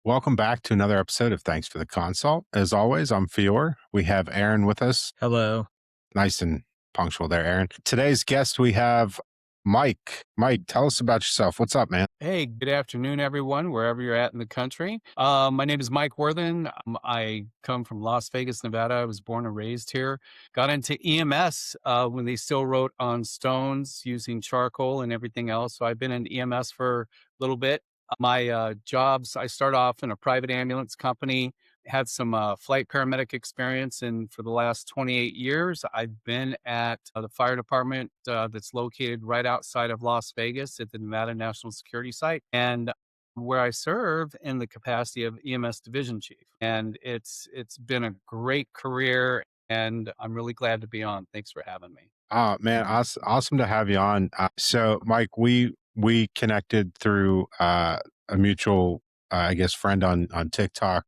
Welcome back to another episode of Thanks for the Consult. As always, I'm Fior. We have Aaron with us. Hello. Nice and punctual there, Aaron. Today's guest, we have Mike. Mike, tell us about yourself. What's up, man? Hey, good afternoon, everyone, wherever you're at in the country. My name is Mike Worthen. I come from Las Vegas, Nevada. I was born and raised here. Got into EMS when they still wrote on stones using charcoal and everything else. So I've been in EMS for a little bit. My jobs, I started off in a private ambulance company, had some flight paramedic experience, and for the last 28 years, I've been at the fire department that's located right outside of Las Vegas at the Nevada National Security Site, and where I serve in the capacity of EMS division chief. And it's been a great career, and I'm really glad to be on. Thanks for having me. Oh, man, awesome to have you on. So, Mike, we connected through a mutual, I guess, friend on TikTok.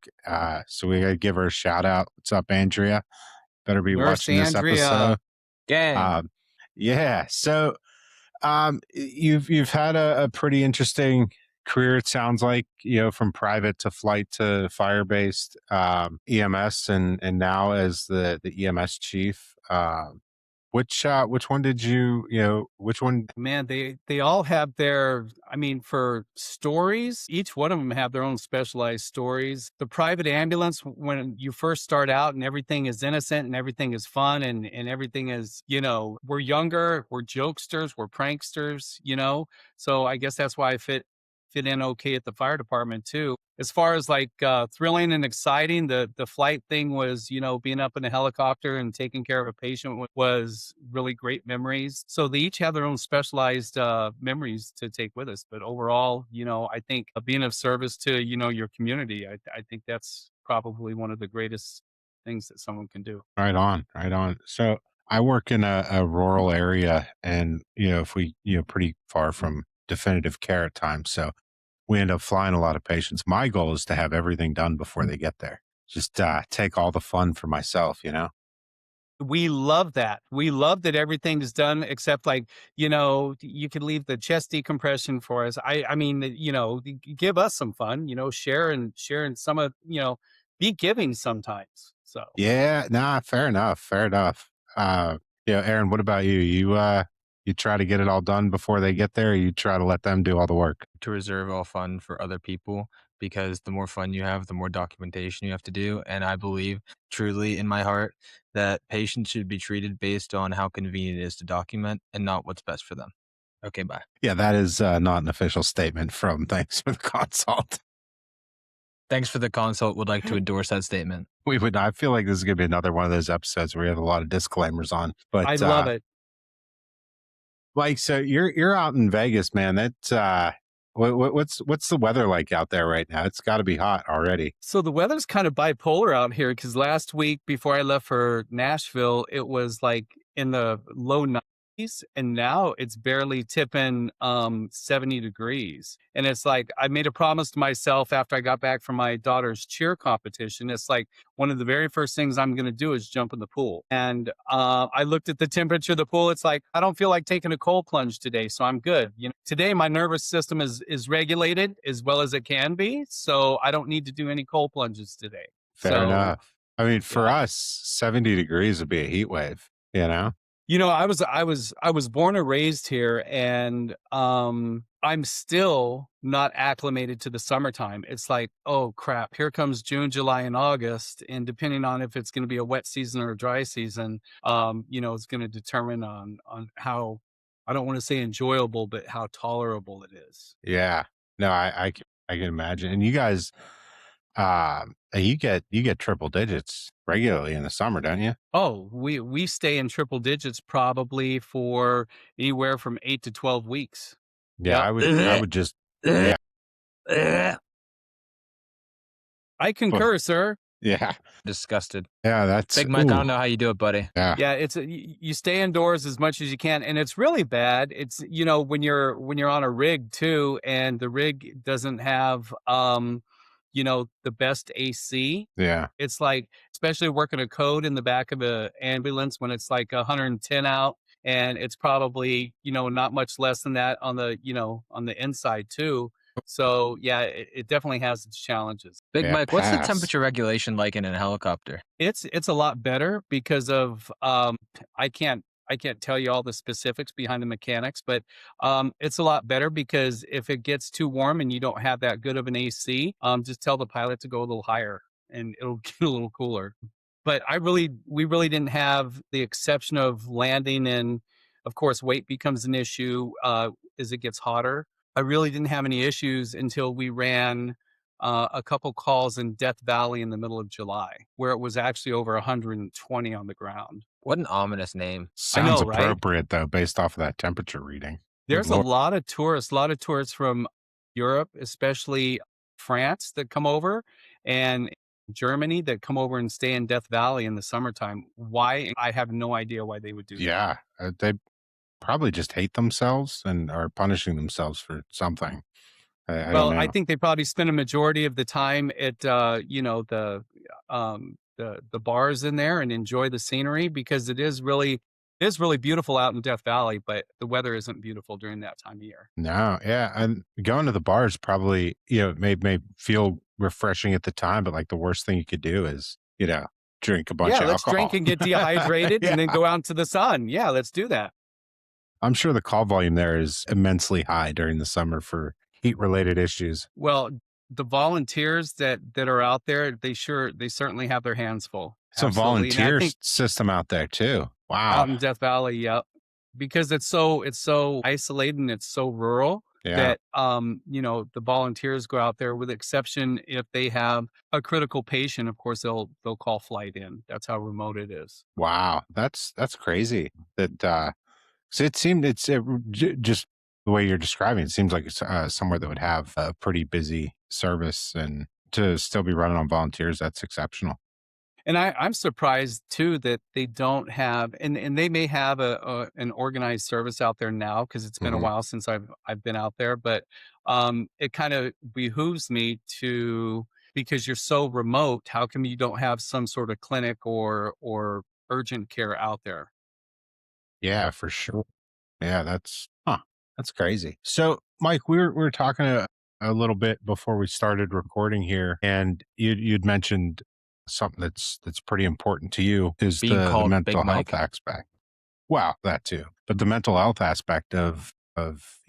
So we got to give her a shout out. What's up, Andrea? Better be Nurse watching this Andrea. episode. Gang. Yeah. So, you've had a pretty interesting career. It sounds like, from private to flight to fire based EMS, and now as the EMS chief. Which one did which one? Man, they all have their, I mean, for stories, each one of them have their own specialized stories. The private ambulance, when you first start out and everything is innocent and everything is fun and everything is, we're younger, we're jokesters, we're pranksters, So I guess that's why I fit in okay at the fire department too. As far as like thrilling and exciting, the flight thing was, being up in a helicopter and taking care of a patient was really great memories. So they each have their own specialized memories to take with us. But overall, I think being of service to, your community, I think that's probably one of the greatest things that someone can do. Right on, right on. So I work in a rural area, and if we pretty far from definitive care at times, so we end up flying a lot of patients. My goal is to have everything done before they get there. Just take all the fun for myself. We love that. We love that everything is done except like, you can leave the chest decompression for us. I mean, give us some fun, sharing some of, be giving sometimes. So Yeah, nah, fair enough, fair enough. Aaron, what about you? You try to get it all done before they get there, or you try to let them do all the work? To reserve all fun for other people because the more fun you have, the more documentation you have to do. And I believe truly in my heart that patients should be treated based on how convenient it is to document and not what's best for them. Okay, bye. Yeah, that is not an official statement from Thanks for the Consult. Thanks for the consult. Would like to endorse that statement. We would. I feel like this is going to be another one of those episodes where we have a lot of disclaimers on. But I love it. Like, so you're out in Vegas, man. That's what's the weather like out there right now? It's got to be hot already. So the weather's kind of bipolar out here because last week before I left for Nashville, it was like in the low 90s, and now it's barely tipping 70 degrees. And it's like I made a promise to myself after I got back from my daughter's cheer competition. It's like one of the very first things I'm going to do is jump in the pool. And I looked at the temperature of the pool. It's like I don't feel like taking a cold plunge today, so I'm good. Today my nervous system is regulated as well as it can be, so I don't need to do any cold plunges today. Fair enough. I mean, for us, 70 degrees would be a heat wave. I was born and raised here, and I'm still not acclimated to the summertime. It's like, oh crap, here comes June, July, and August, and depending on if it's going to be a wet season or a dry season, it's going to determine on how, I don't want to say enjoyable, but how tolerable it is. Yeah. No, I can imagine. And you guys, you get triple digits regularly in the summer, don't you? Oh, we stay in triple digits probably for anywhere from 8 to 12 weeks. Yeah, Yep. I would just. Yeah. I concur, sir. Yeah. Disgusted. Yeah, that's Big Mike. I don't know how you do it, buddy. Yeah. Yeah, you stay indoors as much as you can, and it's really bad. It's when you're on a rig too, and the rig doesn't have the best AC. Yeah. It's like, especially working a code in the back of an ambulance when it's like 110 out, and it's probably not much less than that on the on the inside too. So yeah, it definitely has its challenges. Big Yeah, Mike, what's the pass. temperature regulation like in a helicopter? It's a lot better because of I can't I can't tell you all the specifics behind the mechanics, but it's a lot better because if it gets too warm and you don't have that good of an AC, just tell the pilot to go a little higher and it'll get a little cooler. But we really didn't have the exception of landing, and of course weight becomes an issue as it gets hotter. I really didn't have any issues until we ran a couple calls in Death Valley in the middle of July, where it was actually over 120 on the ground. What an ominous name. I Sounds know, right? appropriate though, based off of that temperature reading. Good There's lord. a lot of tourists from Europe, especially France, that come over, and Germany that come over and stay in Death Valley in the summertime. Why? I have no idea why they would do that. Yeah, they probably just hate themselves and are punishing themselves for something. I don't Well, I know. think they probably spend a majority of the time at the bars in there and enjoy the scenery because it is really beautiful out in Death Valley, but the weather isn't beautiful during that time of year. No, yeah, and going to the bars probably, may feel refreshing at the time, but like the worst thing you could do is, drink a bunch Yeah, of let's drink alcohol. and get dehydrated Yeah, and then go out into the sun. Yeah, let's do that. I'm sure the call volume there is immensely high during the summer for heat related issues. Well, the volunteers that are out there, they certainly have their hands full. So Absolutely. And I volunteer think system out there too. out Wow. in Death Valley, yeah, because it's so isolated and it's so rural Yeah. that the volunteers go out there with exception if they have a critical patient, of course they'll call flight in. That's how remote it is. Wow. That's crazy. That so it seemed it's just the way you're describing it seems like it's somewhere that would have a pretty busy service and to still be running on volunteers. That's exceptional. And I'm surprised too that they don't have, and they may have an organized service out there now because it's been a Mhm. while since I've been out there, but it kind of behooves me to, because you're so remote, how come you don't have some sort of clinic or urgent care out there? Yeah, for sure. Yeah, that's crazy. So, Mike, we were talking a little bit before we started recording here, and you'd mentioned something that's pretty important to you is Being the called mental Big health Mike. aspect. Wow, that too, but the mental health aspect of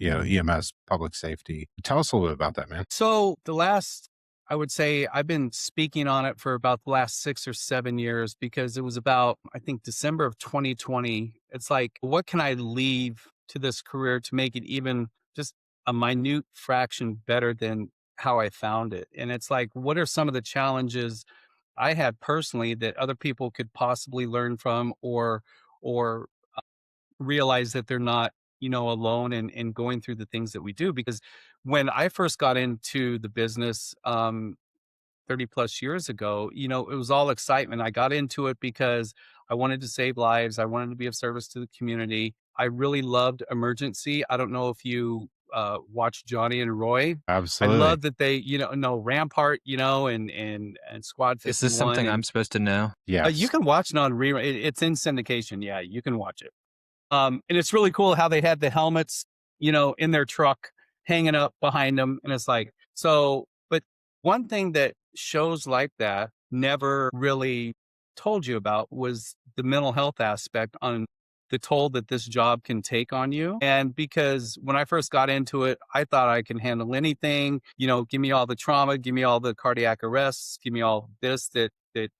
EMS public safety. Tell us a little bit about that, man. So the last, I would say I've been speaking on it for about the last 6 or 7 years because it was about, I think, December of 2020. It's like, what can I leave to this career to make it even just a minute fraction better than how I found it? And it's like, what are some of the challenges I had personally that other people could possibly learn from or realize that they're not, alone in going through the things that we do. Because when I first got into the business 30 plus years ago, it was all excitement. I got into it because I wanted to save lives. I wanted to be of service to the community. I really loved emergency. I don't know if you watch Johnny and Roy. I Absolutely. love that they, no Rampart, and Squad Is this 51, something I'm and supposed to know? you Yes. can watch it on rerun. It's in syndication. Yeah, you can watch it. And it's really cool how they had the helmets, in their truck hanging up behind them. And it's like, so, but one thing that shows like that never really told you about was the mental health aspect on the toll that this job can take on you. And because when I first got into it, I thought I can handle anything, give me all the trauma, give me all the cardiac arrests, give me all this that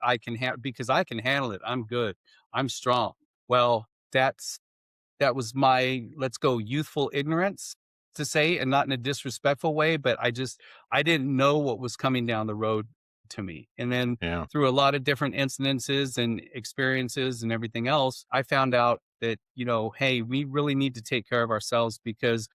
I can handle because I can handle it. I'm good. I'm strong. Well, that was my, let's go, youthful ignorance to say, and not in a disrespectful way, but I didn't know what was coming down the road to me. And then Yeah. through a lot of different incidences and experiences and everything else, I found out that, hey, we really need to take care of ourselves because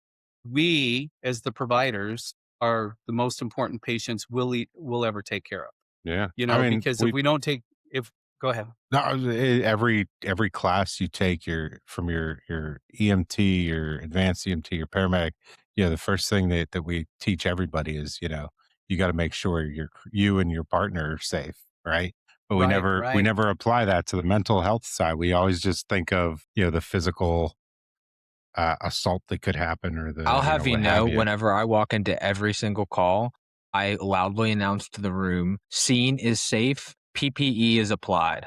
we, as the providers, are the most important patients will ever take care of. Yeah. I mean, Because if we we don't take, if, go ahead. no, every class you take your EMT, your advanced EMT, your paramedic, the first thing that we teach everybody is, you got to make sure you and your partner are safe, right? But we Right, never we right. never apply that to the mental health side. We always just think of, the physical assault that could happen or I'll the have you what know, have you. whenever I walk into every single call, I loudly announce to the room, "Scene is safe, PPE is applied."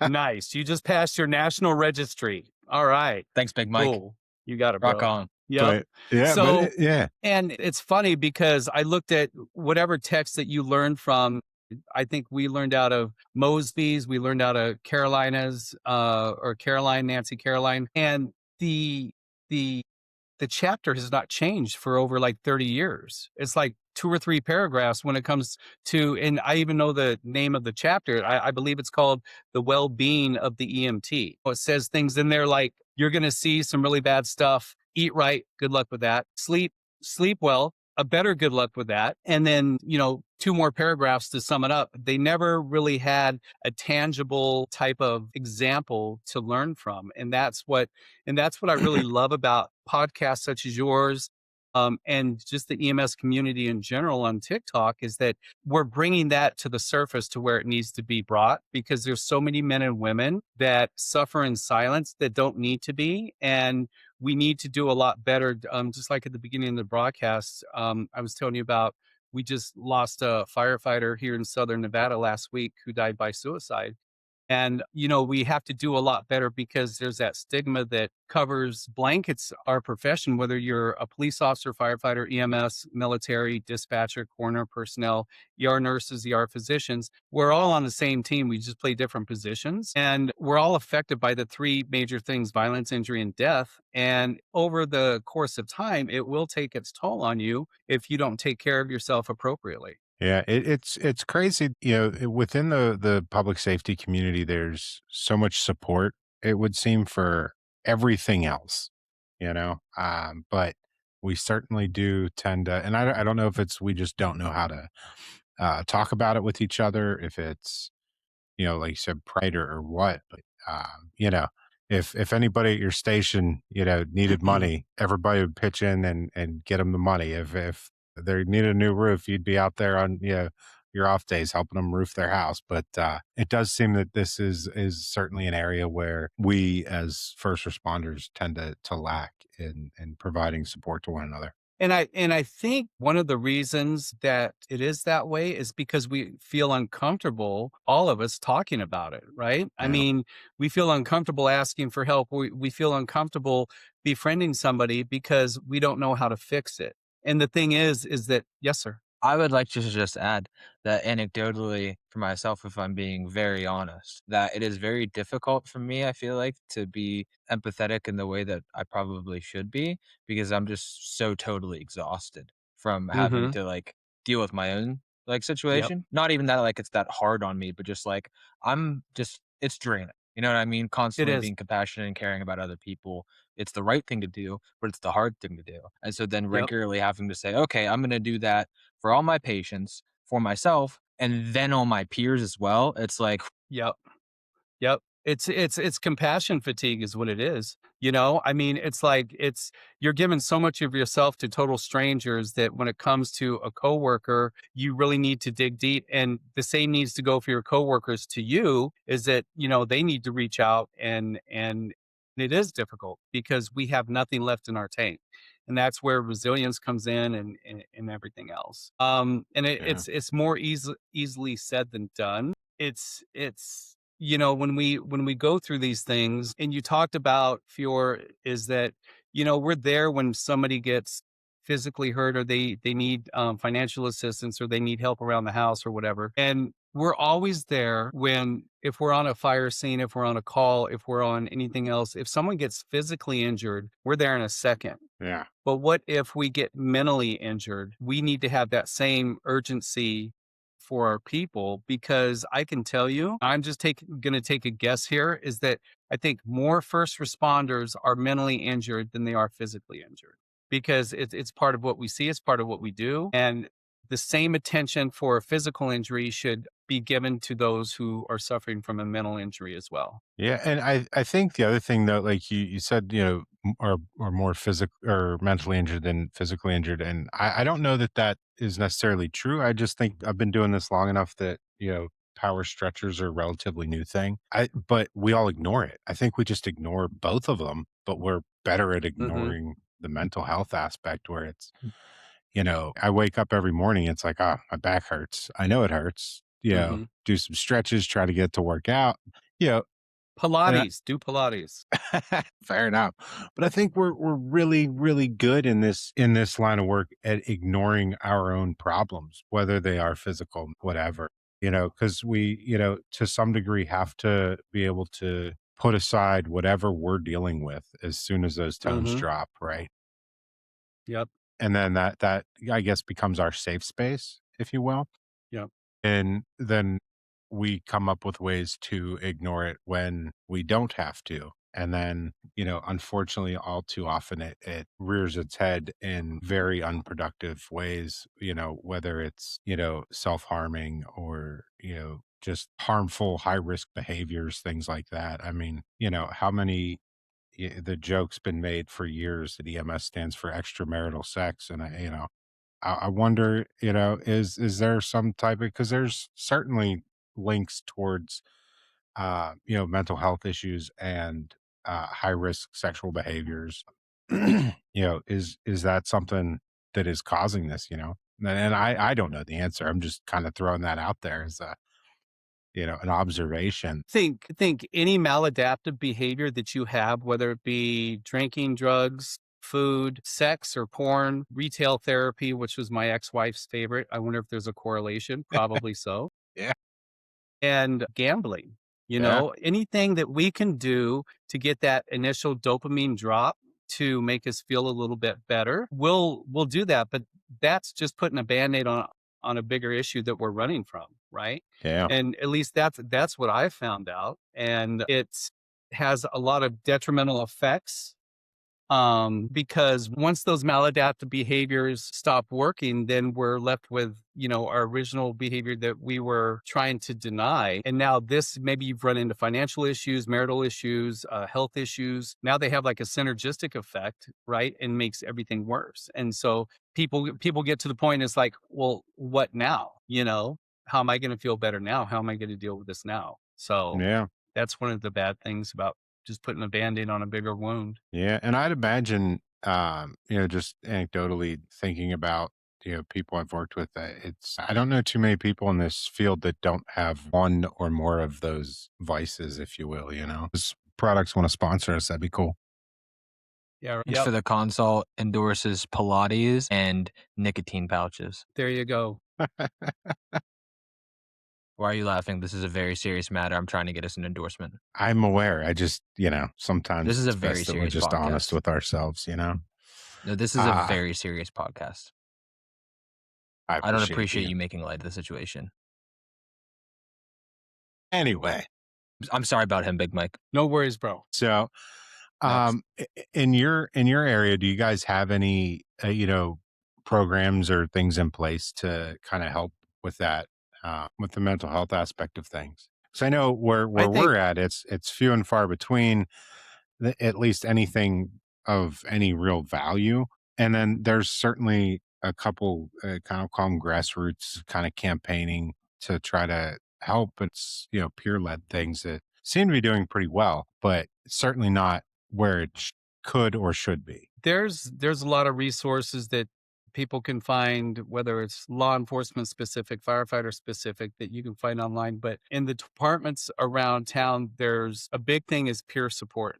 Nice. You just passed your national registry. All right. Thanks, Big Mike. Cool. You got it, Rock bro. on. Yep. But yeah, but So, yeah, and it's funny because I looked at whatever text that you learned from. I think we learned out of Mosby's, we learned out of Carolina's, or Caroline, Nancy Caroline, and the the chapter has not changed for over like 30 years. It's like two or three paragraphs when it comes to, and I even know the name of the chapter. I believe it's called The Well-Being of the EMT. It says things in there like, you're going to see some really bad stuff. Eat right. Good luck with that. Sleep well. A better good luck with that. And then, two more paragraphs to sum it up. They never really had a tangible type of example to learn from. And that's what I really love about podcasts such as yours, and just the EMS community in general on TikTok, is that we're bringing that to the surface to where it needs to be brought, because there's so many men and women that suffer in silence that don't need to be. And we need to do a lot better. Just like at the beginning of the broadcast, I was telling you about, we just lost a firefighter here in Southern Nevada last week who died by suicide. And, we have to do a lot better because there's that stigma that covers blankets our profession, whether you're a police officer, firefighter, EMS, military, dispatcher, coroner personnel, ER nurses, ER physicians. We're all on the same team. We just play different positions. And we're all affected by the three major things: violence, injury, and death. And over the course of time, it will take its toll on you if you don't take care of yourself appropriately. yeah, it's crazy. Within the public safety community, there's so much support. It would seem for everything else, but we certainly do tend to, and I don't know if it's we just don't know how to talk about it with each other. If it's like you said, pride or what. But if anybody at your station, needed money, everybody would pitch in and get them the money. If they needed a new roof, you'd be out there on your off days helping them roof their house. But it does seem that this is certainly an area where we as first responders tend to lack in providing support to one another. And I think one of the reasons that it is that way is because we feel uncomfortable, all of us, talking about it, right? I Yeah. mean, we feel uncomfortable asking for help. We feel uncomfortable befriending somebody because we don't know how to fix it. And the thing is that, yes, sir. I would like to just add that anecdotally for myself, if I'm being very honest, that it is very difficult for me, I feel like, to be empathetic in the way that I probably should be, because I'm just so totally exhausted from having Mm-hmm. to like deal with my own like Yep. situation. Not even that like it's that hard on me, but just like it's draining. You know what I mean? It Constantly is. being compassionate and caring about other people. It's the right thing to do, but it's the hard thing to do. And so then Yep. regularly having to say, okay, I'm going to do that for all my patients, for myself, and then all my peers as well. It's like, Yep. Yep. It's compassion fatigue is what it is. I mean, it's like you're giving so much of yourself to total strangers that when it comes to a coworker, you really need to dig deep. And the same needs to go for your coworkers to you, is that, they need to reach out, and it is difficult because we have nothing left in our tank. And that's where resilience comes in, and everything else. And Yeah. it's more easily said than done. It's when we go through these things, and you talked about Fior, is that we're there when somebody gets physically hurt, or they need financial assistance, or they need help around the house or whatever. And we're always there when, if we're on a fire scene, if we're on a call, if we're on anything else, if someone gets physically injured, we're there in a second. Yeah. But what if we get mentally injured? We need to have that same urgency for our people, because I can tell you, I'm just going to take a guess here, is that I think more first responders are mentally injured than they are physically injured, because it's part of what we see, it's part of what we do. And the same attention for a physical injury should be given to those who are suffering from a mental injury as well. Yeah, and I think the other thing though, like you said, are more physical or mentally injured than physically injured, and I don't know that that is necessarily true. I just think I've been doing this long enough that power stretchers are a relatively new thing. But we all ignore it. I think we just ignore both of them, but we're better at Mhm. ignoring the mental health aspect where it's, I wake up every morning, it's like, "Ah, my back hurts." I know it hurts, Mhm. do some stretches, try to get to work out, you know, and Pilates, do Pilates. fair enough. But I think we're really, really good in this line of work at ignoring our own problems, whether they are physical, whatever, because we, to some degree have to be able to put aside whatever we're dealing with as soon as those tones Mhm. drop, right? Yep. And then that I guess becomes our safe space, if you will. Yep. And then we come up with ways to ignore it when we don't have to. And then, unfortunately, all too often it rears its head in very unproductive ways, whether it's, self harming or, just harmful, high risk behaviors, things like that. I mean, how many, the joke's been made for years that EMS stands for extramarital sex. And I wonder, is there some type of, because there's certainly links towards, mental health issues and high risk sexual behaviors. Is that something that is causing this? And I don't know the answer. I'm just kind of throwing that out there as a, an observation. Think any maladaptive behavior that you have, whether it be drinking, drugs, food, sex or porn, retail therapy, which was my ex-wife's favorite. I wonder if there's a correlation. Probably so. Yeah, And gambling, yeah, anything that we can do to get that initial dopamine drop to make us feel a little bit better, we'll do that. But that's just putting a band-aid on a bigger issue that we're running from, right? yeah, And at least that's what I found out. And it's has a lot of detrimental effects because once those maladaptive behaviors stop working, then we're left with, our original behavior that we were trying to deny. And now this, maybe you've run into financial issues, marital issues, health issues. Now they have like a synergistic effect, right? And makes everything worse. And so people get to the point, it's like, well, what now? How am I going to feel better now? How am I going to deal with this now? So yeah. that's one of the bad things about just putting a band-aid on a bigger wound. Yeah, and I'd imagine, just anecdotally thinking about, people I've worked with, I don't know too many people in this field that don't have one or more of those vices, if you will, Those products want to sponsor us, that'd be cool. Yeah. Thanks for Yep. the consult endorses Pilates and nicotine pouches. There you go. Why are you laughing? This is a very serious matter. I'm trying to get us an endorsement. I'm aware. I just, This sometimes is a it's very best that we're serious just honest podcast. with ourselves. No, this is a Ah, very serious podcast. I I don't appreciate appreciate the, you making light of the situation. anyway. I'm sorry about him, Big Mike. No worries, bro. So, Next. in your area, do you guys have any programs or things in place to kind of help with that, with the mental health aspect of things? Because I know where I we're think at, it's few and far between, at least anything of any real value. And then there's certainly a couple, kind of call them grassroots kind of campaigning to try to help. It's, peer led things that seem to be doing pretty well, but certainly not where it could or should be. there's a lot of resources that people can find, whether it's law enforcement specific, firefighter specific, that you can find online. But in the departments around town, there's a big thing is peer support.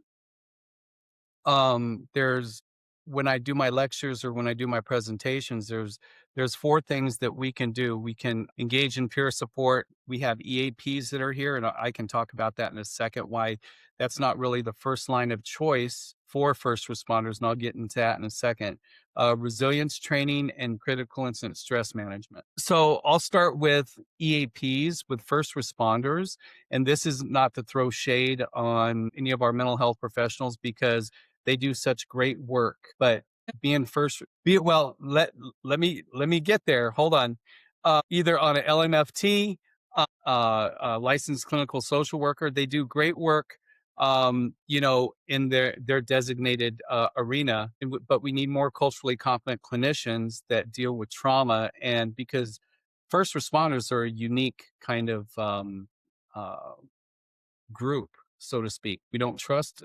There's when I do my lectures or when I do my presentations, there's four things that we can do. We can engage in peer support. We have EAPs that are here, and I can talk about that in a second. Why that's not really the first line of choice for first responders, and I'll get into that in a second. Resilience training and critical incident stress management. So I'll start with EAPs with first responders, and this is not to throw shade on any of our mental health professionals because they do such great work. But being first, be well, let me get there. Hold on. Either on an LMFT, licensed clinical social worker, they do great work. In their designated arena, but we need more culturally competent clinicians that deal with trauma. And because first responders are a unique kind of uh, group, so to speak. We don't trust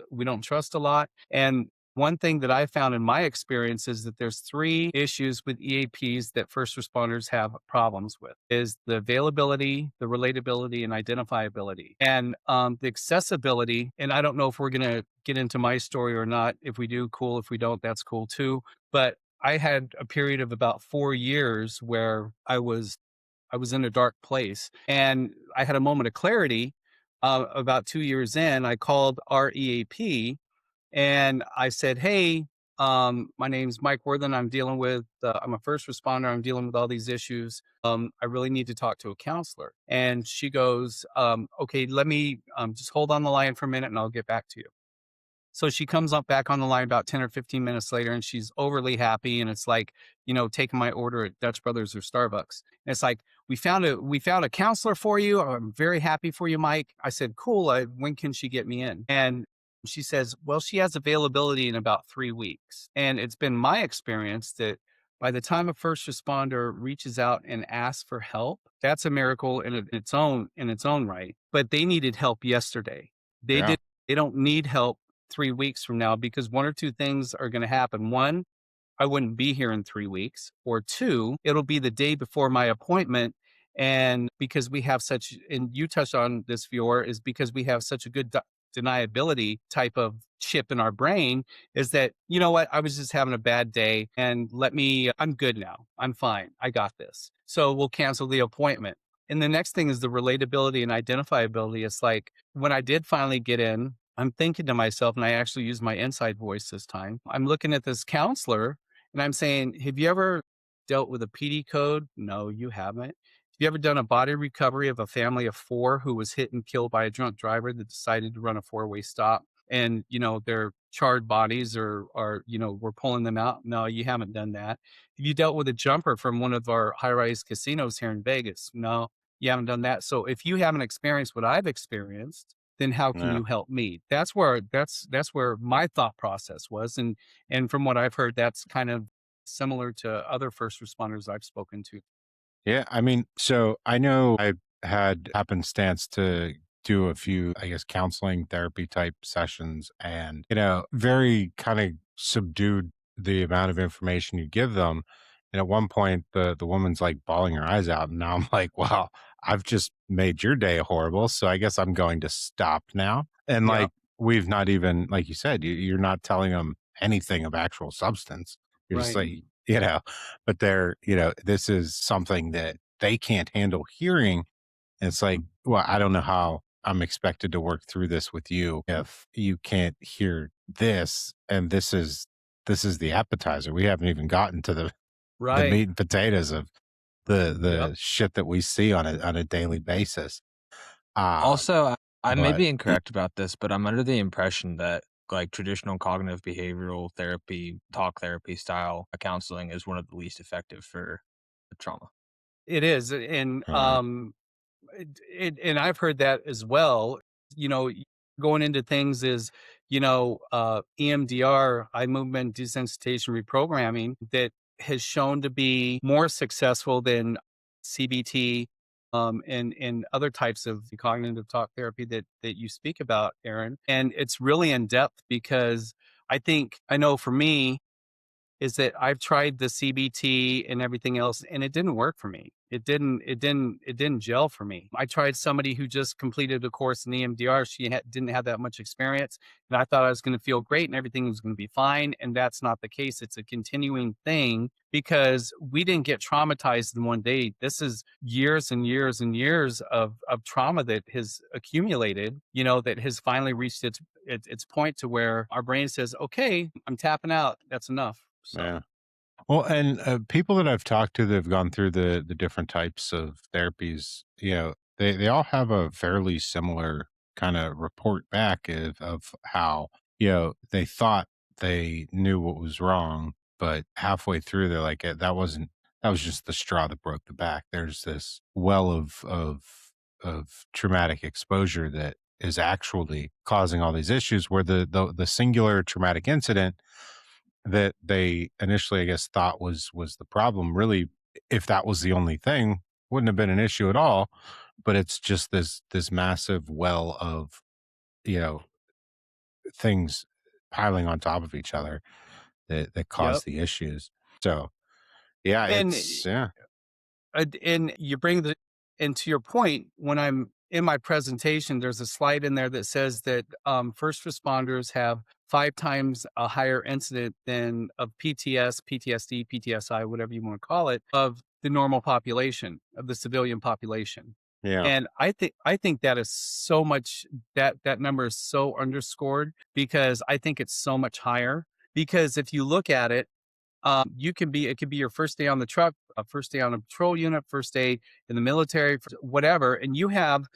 a lot. And one thing that I found in my experience is that there's three issues with EAPs that first responders have problems with is the availability, the relatability, and identifiability. And the accessibility, and I don't know if we're gonna get into my story or not. If we do, cool. If we don't, that's cool too. But I had a period of about 4 years where I was in a dark place. And I had a moment of clarity about 2 years in. I called our EAP and I said, "Hey, my name's Mike Worthen. I'm a first responder. I'm dealing with all these issues. I really need to talk to a counselor." And she goes, "Okay, let me just hold on the line for a minute and I'll get back to you." So she comes up back on the line about 10 or 15 minutes later and she's overly happy. And it's like, taking my order at Dutch Brothers or Starbucks. And it's like, we found a counselor for you. I'm very happy for you, Mike. I said, cool. When can she get me in? And she says, well, she has availability in about 3 weeks. And it's been my experience that by the time a first responder reaches out and asks for help, that's a miracle in its own right. But they needed help yesterday. They Yeah. did. They don't need help 3 weeks from now because one or two things are going to happen. One, I wouldn't be here in 3 weeks, or two, it'll be the day before my appointment. And because we have such, and you touched on this, Fior, is because we have such a good deniability type of chip in our brain, is that, you know what, I was just having a bad day and I'm good now. I'm fine. I got this. So we'll cancel the appointment. And the next thing is the relatability and identifiability. It's like when I did finally get in, I'm thinking to myself, and I actually use my inside voice this time. I'm looking at this counselor and I'm saying, have you ever dealt with a PD code? No, you haven't. Have you ever done a body recovery of a family of four who was hit and killed by a drunk driver that decided to run a four-way stop? And, their charred bodies we're pulling them out. No, you haven't done that. Have you dealt with a jumper from one of our high-rise casinos here in Vegas? No, you haven't done that. So if you haven't experienced what I've experienced, then how can Yeah. you help me? That's where my thought process was. And from what I've heard, that's kind of similar to other first responders I've spoken to. Yeah, I mean, so I know I had happenstance to do a few, I guess, counseling therapy type sessions and, very kind of subdued the amount of information you give them. And at one point the woman's like bawling her eyes out. And now I'm like, wow, I've just made your day horrible. So I guess I'm going to stop now. And Yeah, like we've not even, like you said, you're not telling them anything of actual substance. You're just right. like, but this is something that they can't handle hearing. And it's like, well, I don't know how I'm expected to work through this with you if you can't hear this. And this is the appetizer. We haven't even gotten to the Right. meat and potatoes of the Yep. shit that we see on a daily basis. Um, Also, I may but be incorrect about this, but I'm under the impression that like traditional cognitive behavioral therapy, talk therapy style counseling is one of the least effective for trauma. It is. And uh, and I've heard that as well. You know, going into things is, EMDR, eye movement desensitization reprogramming, that has shown to be more successful than CBT, and other types of cognitive talk therapy that you speak about, Aaron. And it's really in depth because I know for me, is that I've tried the CBT and everything else, and it didn't work for me. It didn't gel for me. I tried somebody who just completed a course in EMDR. She didn't have that much experience, and I thought I was going to feel great and everything was going to be fine. And that's not the case. It's a continuing thing because we didn't get traumatized in one day. This is years and years and years of trauma that has accumulated. That has finally reached its point to where our brain says, "Okay, I'm tapping out. That's enough." So. yeah. Well, and people that I've talked to that have gone through the different types of therapies, they all have a fairly similar kind of report back of how they thought they knew what was wrong, but halfway through they're like, that was just the straw that broke the back. There's this well of traumatic exposure that is actually causing all these issues. Where the singular traumatic incident that they initially, I guess, thought was the problem. Really, if that was the only thing, wouldn't have been an issue at all. But it's just this massive well of, you know, things piling on top of each other that cause Yep. the issues. So yeah, And it's yeah. and you bring the and to your point, when I'm in my presentation, there's a slide in there that says that first responders have 5 times a higher incident than of PTS, PTSD, PTSI, whatever you want to call it, of the normal population, of the civilian population. Yeah. And I think that is so much, that number is so underscored because I think it's so much higher. Because if you look at it, it could be your first day on the truck, first day on a patrol unit, first day in the military, whatever, and you have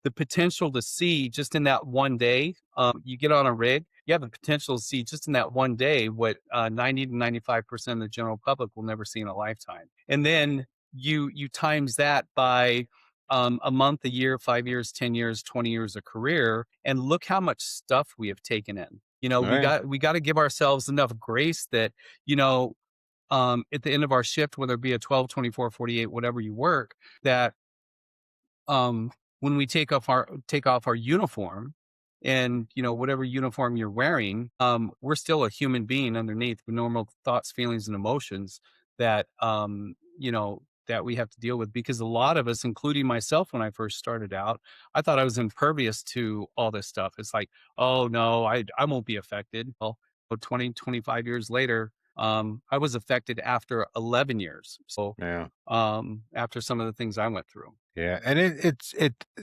the potential to see just in that one day. You get on a rig, you have the potential to see just in that one day what 90 to 95% of the general public will never see in a lifetime. And then you times that by a month, a year, 5 years, 10 years, 20 years of career, and look how much stuff we have taken in. All right. We got to give ourselves enough grace that, you know, at the end of our shift, whether it be a 12, 24, 48, whatever you work, that um, when we take off our uniform and, you know, whatever uniform you're wearing, we're still a human being underneath with normal thoughts, feelings, and emotions that, you know, that we have to deal with. Because a lot of us, including myself, when I first started out, I thought I was impervious to all this stuff. It's like, oh no, I won't be affected. Well, 20, 25 years later, I was affected after 11 years. So, Yeah. after some of the things I went through. Yeah, and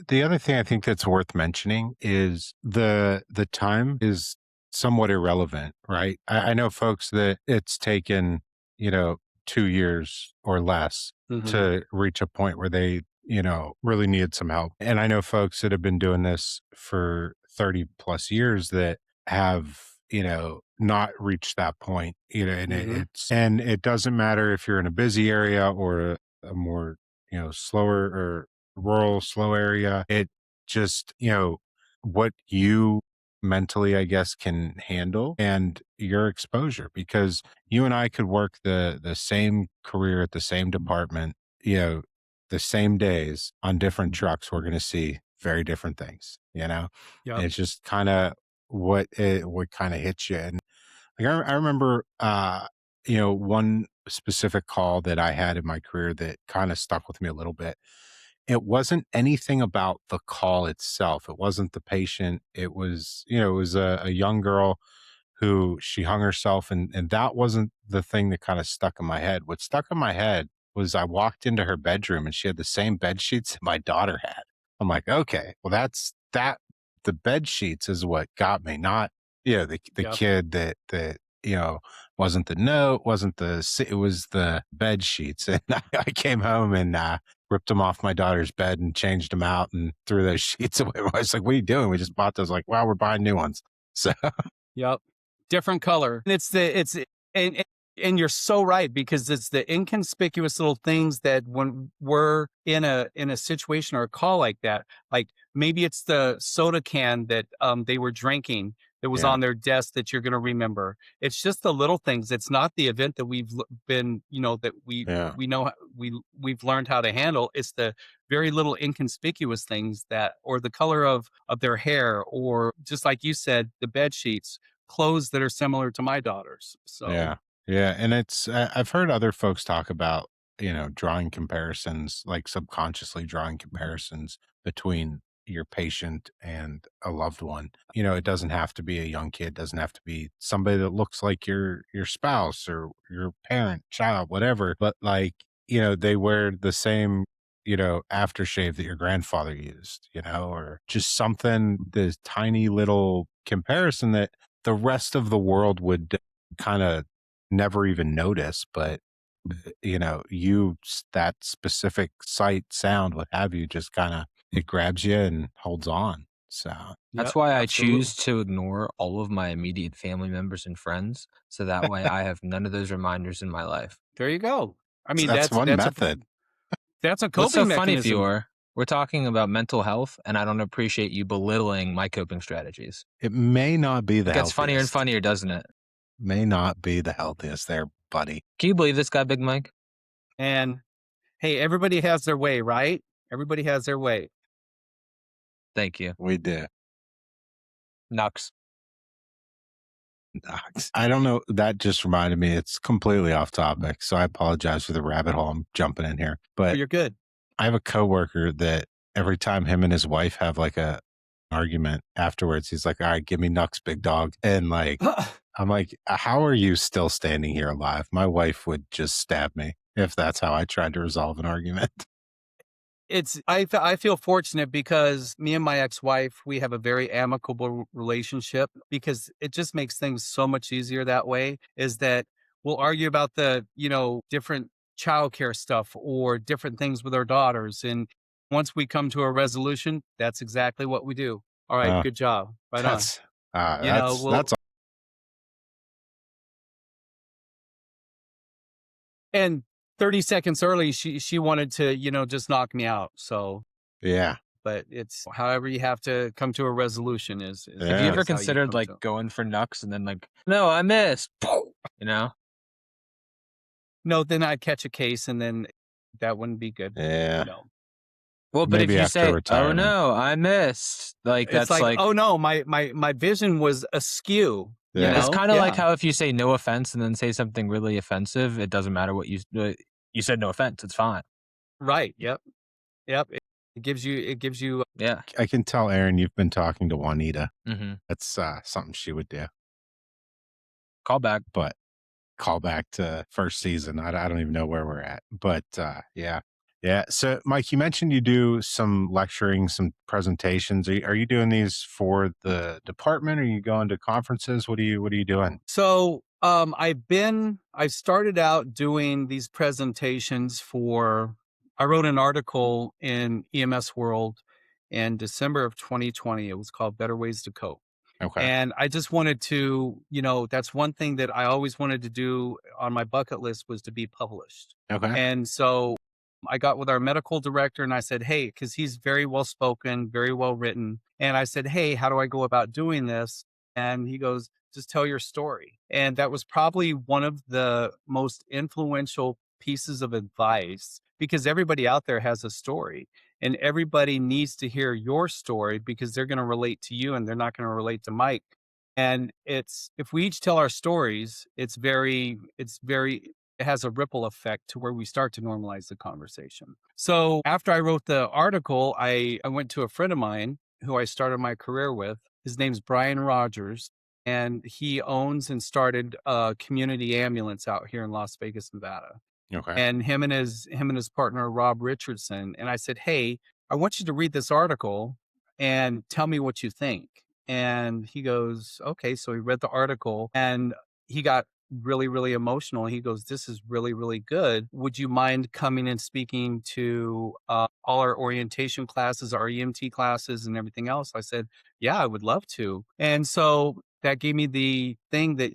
the other thing I think that's worth mentioning is the time is somewhat irrelevant, right? I know folks that it's taken, you know, 2 years or less Hmm. to reach a point where they, you know, really needed some help. And I know folks that have been doing this for 30 plus years that have, you know, not reached that point, you know, and Hmm. and it doesn't matter if you're in a busy area or a more, you know, slower or rural, slow area. It just, you know, what you mentally, I guess, can handle and your exposure, because you and I could work the same career at the same department, you know, the same days on different trucks. We're going to see very different things, you know, and Yep. it's just kind of what kind of hits you. And like I remember, you know, one specific call that I had in my career that kind of stuck with me a little bit. It wasn't anything about the call itself. It wasn't the patient. It was, you know, it was a young girl who she hung herself, and that wasn't the thing that kind of stuck in my head. What stuck in my head was I walked into her bedroom and she had the same bed sheets that my daughter had. I'm like, okay, well that the bed sheets is what got me, not, you know, the Yep. kid that, you know, wasn't the note, wasn't it was the bed sheets. And I came home and ripped them off my daughter's bed and changed them out and threw those sheets away. I was like, what are you doing? We just bought those. Like, wow, we're buying new ones. So Yep. Different color. And and and you're so right, because it's the inconspicuous little things that when we're in a situation or a call like that, like maybe it's the soda can that they were drinking that was yeah, on their desk that you're going to remember. It's just the little things. It's not the event that been, you know, that yeah, we know we've learned how to handle. It's the very little inconspicuous things, that or the color of their hair, or just like you said, the bed sheets, clothes that are similar to my daughter's. So, yeah, yeah. And I've heard other folks talk about, you know, drawing comparisons, like subconsciously drawing comparisons between your patient and a loved one. You know, it doesn't have to be a young kid, doesn't have to be somebody that looks like your spouse or your parent, child, whatever. But like, you know, they wear the same, you know, aftershave that your grandfather used, you know, or just something, this tiny little comparison that the rest of the world would kind of never even notice. But, you know, that specific sight, sound, what have you, just kind of, it grabs you and holds on. So, That's yep, why I absolutely. choose to ignore all of my immediate family members and friends, so that way I have none of those reminders in my life. There you go. I so mean, that's one method. that's a What's so coping funny, mechanism. Fior? We're talking about mental health, and I don't appreciate you belittling my coping strategies. It may not be It the gets funnier and healthiest. funnier, doesn't it? May not be the healthiest there, buddy. Can you believe this guy, Big Mike? And Hey, everybody has their way, right? Everybody has their way. Thank you. We did. Nux. I don't know. That just reminded me. It's completely off topic, so I apologize for the rabbit hole I'm jumping in here. Oh, But you're good. I have a coworker that every time him and his wife have like a argument afterwards, he's like, "All right, give me Nux, big dog." And like, I'm like, "How are you still standing here alive? My wife would just stab me if that's how I tried to resolve an argument." I feel fortunate because me and my ex-wife, we have a very amicable relationship because it just makes things so much easier that way, is that we'll argue about the, different childcare stuff or different things with our daughters. And once we come to a resolution, that's exactly what we do. All right, Uh, good job. Right on. that's We'll that's and 30 seconds early she wanted to, just knock me out. So yeah, but it's however you have to come to a resolution is Have you yeah. ever is how you considered come like to. going for Nux and then like, no, I missed. You know? No, then I'd catch a case and then that wouldn't be good, Yeah, you know? Well, but if maybe you after say, "Oh retirement. no, I missed," like It's that's like, like "Oh, no, my vision was askew," you Yeah, it's know? kind of like Yeah, how if you say no offense and then say something really offensive, it doesn't matter what you said no offense, it's fine. right, yep, yep, it gives you Yeah. I can tell, Aaron, you've been talking to Juanita. Mhm. That's something she would do. Call back. But call back to first season. I don't even know where we're at. But yeah. Yeah. So Mike, you mentioned you do some lecturing, some presentations. Are you doing these for the department? Are you going to conferences? What are you doing? So, I started out doing these presentations I wrote an article in EMS World in December of 2020. It was called Better Ways to Cope. Okay. And I just wanted to, that's one thing that I always wanted to do on my bucket list was to be published. Okay. And so I got with our medical director and I said, "Hey," because he's very well spoken, very well written. And I said, "Hey, how do I go about doing this?" And he goes, "Just tell your story." And that was probably one of the most influential pieces of advice because everybody out there has a story and everybody needs to hear your story because they're going to relate to you and they're not going to relate to Mike. And it's if we each tell our stories, it has a ripple effect to where we start to normalize the conversation. So after I wrote the article, I went to a friend of mine who I started my career with. His name's Brian Rogers, and he owns and started a community ambulance out here in Las Vegas, Nevada. Okay. And him and his partner Rob Richardson. And I said, "Hey, I want you to read this article and tell me what you think." And he goes, "Okay." So he read the article and he got really, really emotional. He goes, "This is really, really good. Would you mind coming and speaking to all our orientation classes, our EMT classes, and everything else?" I said, "Yeah, I would love to." And so that gave me the thing that,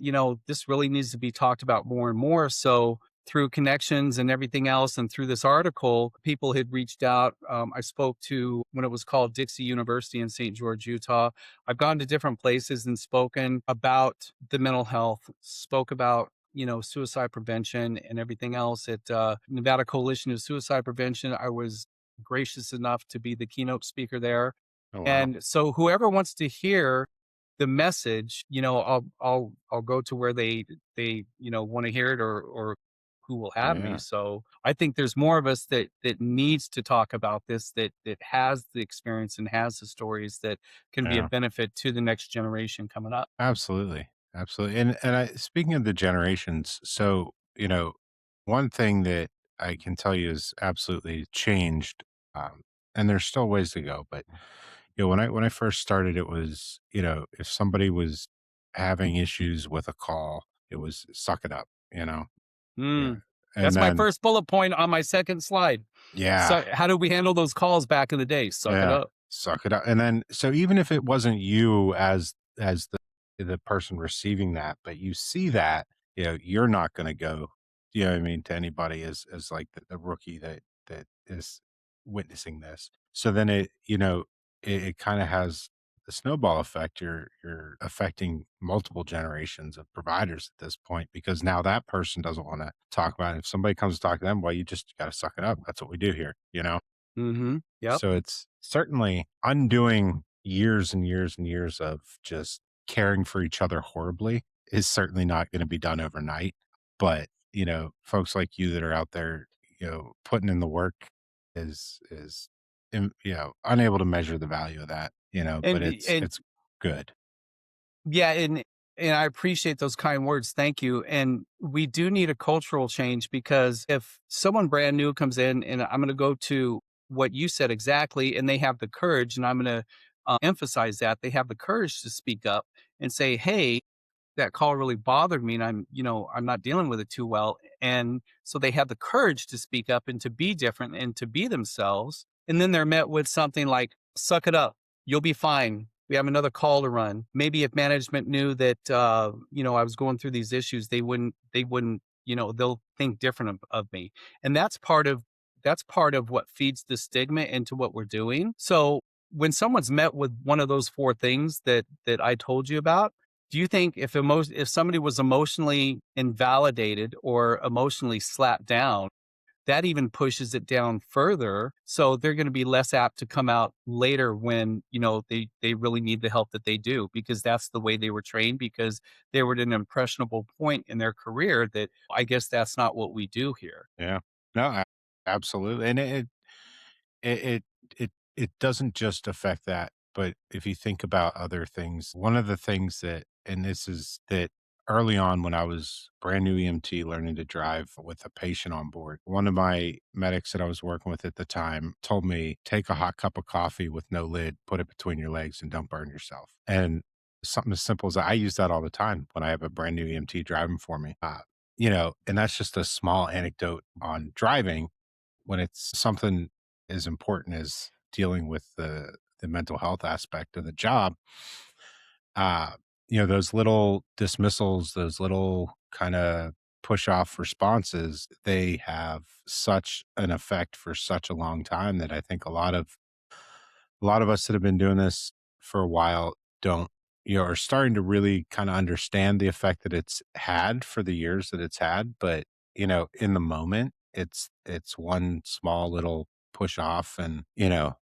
this really needs to be talked about more and more. So through connections and everything else, and through this article, people had reached out. I spoke to when it was called Dixie University in St. George, Utah. I've gone to different places and spoken about the mental health, spoke about suicide prevention and everything else at Nevada Coalition of Suicide Prevention. I was gracious enough to be the keynote speaker there, Oh wow. and so whoever wants to hear the message, I'll go to where they want to hear it or who will have me. Yeah. So I think there's more of us that needs to talk about this, that has the experience and has the stories that can be a Yeah. benefit to the next generation coming up. Absolutely. Absolutely. And speaking of the generations, so, one thing that I can tell you is absolutely changed, and there's still ways to go, but when I first started, it was, if somebody was having issues with a call, it was suck it up, yeah. Mm, And that's my then, first bullet point on my second slide. yeah, So how do we handle those calls back in the day? Suck it yeah, up. suck it up. And then, so even if it wasn't you as the person receiving that, but you see that, you're not going to go, what I mean, to anybody as like the rookie that is witnessing this. So then it kind of has the snowball effect, you're affecting multiple generations of providers at this point because now that person doesn't want to talk about it. If somebody comes to talk to them, well, you just got to suck it up. That's what we do here, you know? Yep. So it's certainly undoing years and years and years of just caring for each other horribly is certainly not going to be done overnight. But, folks like you that are out there, putting in the work is unable to measure the value of that, but And it's good. yeah, and I appreciate those kind words. Thank you. And we do need a cultural change because if someone brand new comes in, and I'm going to go to what you said exactly, and they have the courage, and I'm going to emphasize that they have the courage to speak up and say, "Hey, that call really bothered me, and I'm not dealing with it too well." And so they have the courage to speak up and to be different and to be themselves. And then they're met with something like, "Suck it up. You'll be fine. We have another call to run." Maybe if management knew that, I was going through these issues, they wouldn't, they'll think different of me. And that's part of what feeds the stigma into what we're doing. So when someone's met with one of those four things that I told you about, do you think if somebody was emotionally invalidated or emotionally slapped down, that even pushes it down further? So they're going to be less apt to come out later when, they really need the help that they do, because that's the way they were trained, because they were at an impressionable point in their career that I guess that's not what we do here. Yeah. No, absolutely. And it it it doesn't just affect that, but if you think about other things, one of the things that and this is that early on when I was brand new EMT learning to drive with a patient on board, one of my medics that I was working with at the time told me, take a hot cup of coffee with no lid, put it between your legs and don't burn yourself. And something as simple as that, I use that all the time when I have a brand new EMT driving for me. And that's just a small anecdote on driving when it's something as important as dealing with the mental health aspect of the job. uh those little dismissals, those little kind of push off responses, they have such an effect for such a long time that I think a lot of us that have been doing this for a while don't, are starting to really kind of understand the effect that it's had for the years that it's had. But, in the moment, it's one small little push off and,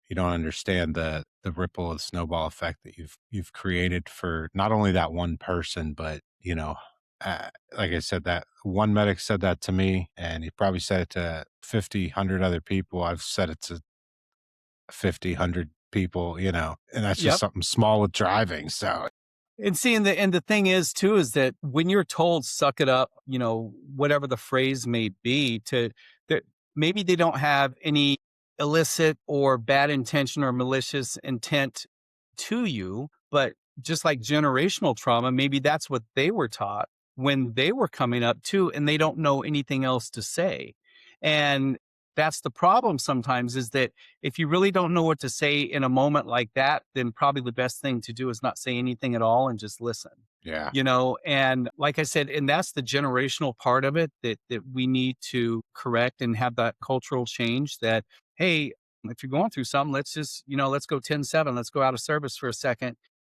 you don't understand the ripple of snowball effect that you've created for not only that one person, but, like I said, that one medic said that to me, and he probably said it to 50, 100 other people. I've said it to 50, 100 people, and that's just Yep. something small with driving. So, And see, and the thing is too, is that when you're told "suck it up," whatever the phrase may be, that maybe they don't have any illicit or bad intention or malicious intent to you, but just like generational trauma, maybe that's what they were taught when they were coming up too, and they don't know anything else to say. And that's the problem sometimes, is that if you really don't know what to say in a moment like that, then probably the best thing to do is not say anything at all and just listen. yeah, And like I said, and that's the generational part of it that we need to correct and have that cultural change that, hey, if you're going through something, let's just, let's go 10-7, let's go out of service for a second,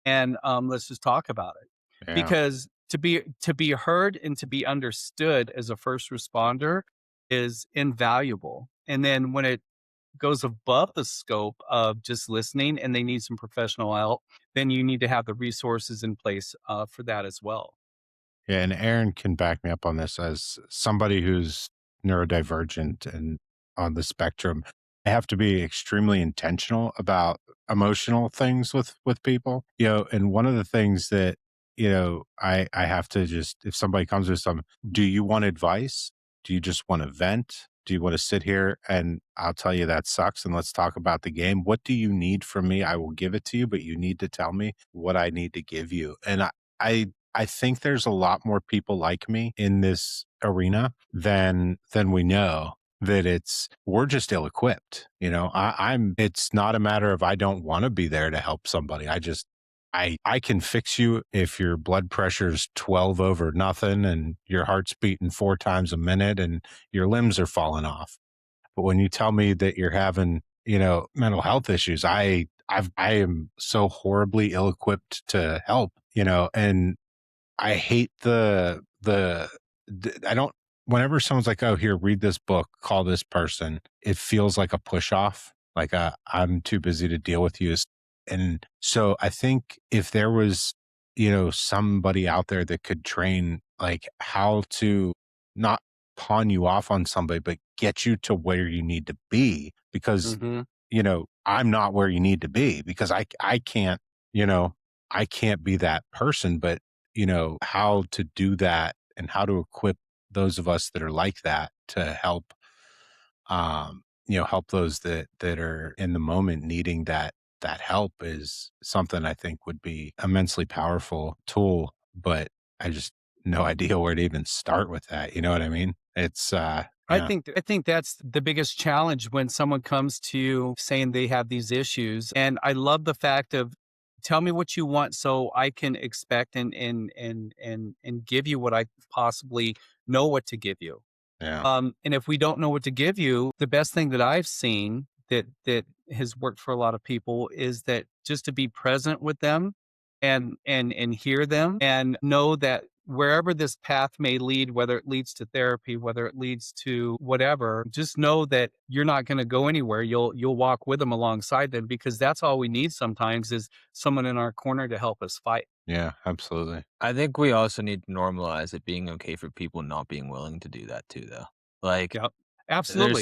and let's just talk about it. yeah, Because to be heard and to be understood as a first responder is invaluable. And then when it goes above the scope of just listening and they need some professional help, then you need to have the resources in place for that as well. yeah. And Aaron can back me up on this as somebody who's neurodivergent and on the spectrum. I have to be extremely intentional about emotional things with people, and one of the things that, I have to just, if somebody comes with some, do you want advice? Do you just want to vent? Do you want to sit here and I'll tell you that sucks and let's talk about the game? What do you need from me? I will give it to you, but you need to tell me what I need to give you. And I think there's a lot more people like me in this arena than we know, that we're just ill equipped. It's not a matter of I don't want to be there to help somebody. I can fix you if your blood pressure's 12 over nothing and your heart's beating 4 times a minute and your limbs are falling off. But when you tell me that you're having, mental health issues, I am so horribly ill equipped to help, and I hate I don't, whenever someone's like, oh, here, read this book, call this person, it feels like a push off. Like, I'm too busy to deal with you. And so I think if there was, somebody out there that could train like how to not pawn you off on somebody, but get you to where you need to be, because, Hmm. I'm not where you need to be, because I can't, you know, I can't be that person, but how to do that and how to equip those of us that are like that to help, help those that are in the moment needing that help is something I think would be immensely powerful tool. But I just no idea where to even start with that. You know what I mean? It's yeah, I think that's the biggest challenge when someone comes to you saying they have these issues. And I love the fact of tell me what you want so I can expect and give you what I possibly know what to give you. yeah, And if we don't know what to give you, the best thing that I've seen that has worked for a lot of people is that just to be present with them and hear them and know that wherever this path may lead, whether it leads to therapy, whether it leads to whatever, just know that you're not going to go anywhere. You'll walk with them alongside them because that's all we need sometimes is someone in our corner to help us fight. yeah, absolutely. I think we also need to normalize it being okay for people not being willing to do that too, though. Like, Yep. there's Absolutely.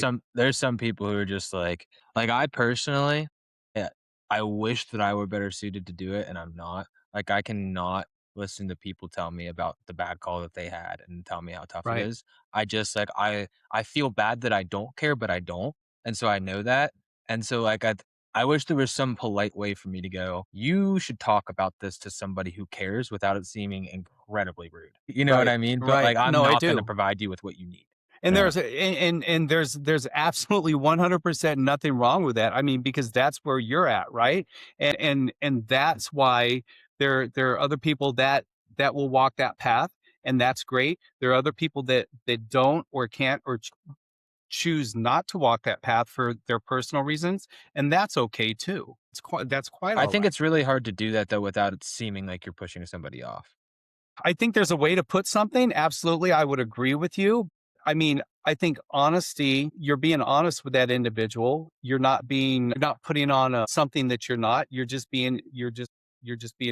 some people who are just like I personally, yeah, I wish that I were better suited to do it, and I'm not. Like, I cannot listen to people tell me about the bad call that they had and tell me how tough it Right. is. I just like I feel bad that I don't care, but I don't, and so I know that, and so I wish there was some polite way for me to go, "You should talk about this to somebody who cares," without it seeming incredibly rude. You know what Right. I mean? But, Right. like, I'm No, I not gonna do. provide you with what you need. And Yeah, there's absolutely 100% nothing wrong with that. I mean, because that's where you're at, right? And that's why there are other people that will walk that path, and that's great. There are other people that don't or can't or choose not to walk that path for their personal reasons, and that's okay too. That's quite I all think right. it's really hard to do that though without it seeming like you're pushing somebody off. I think there's a way to put something. Absolutely, I would agree with you. I mean, I think honesty, you're being honest with that individual. You're not putting on something that you're not. You're just being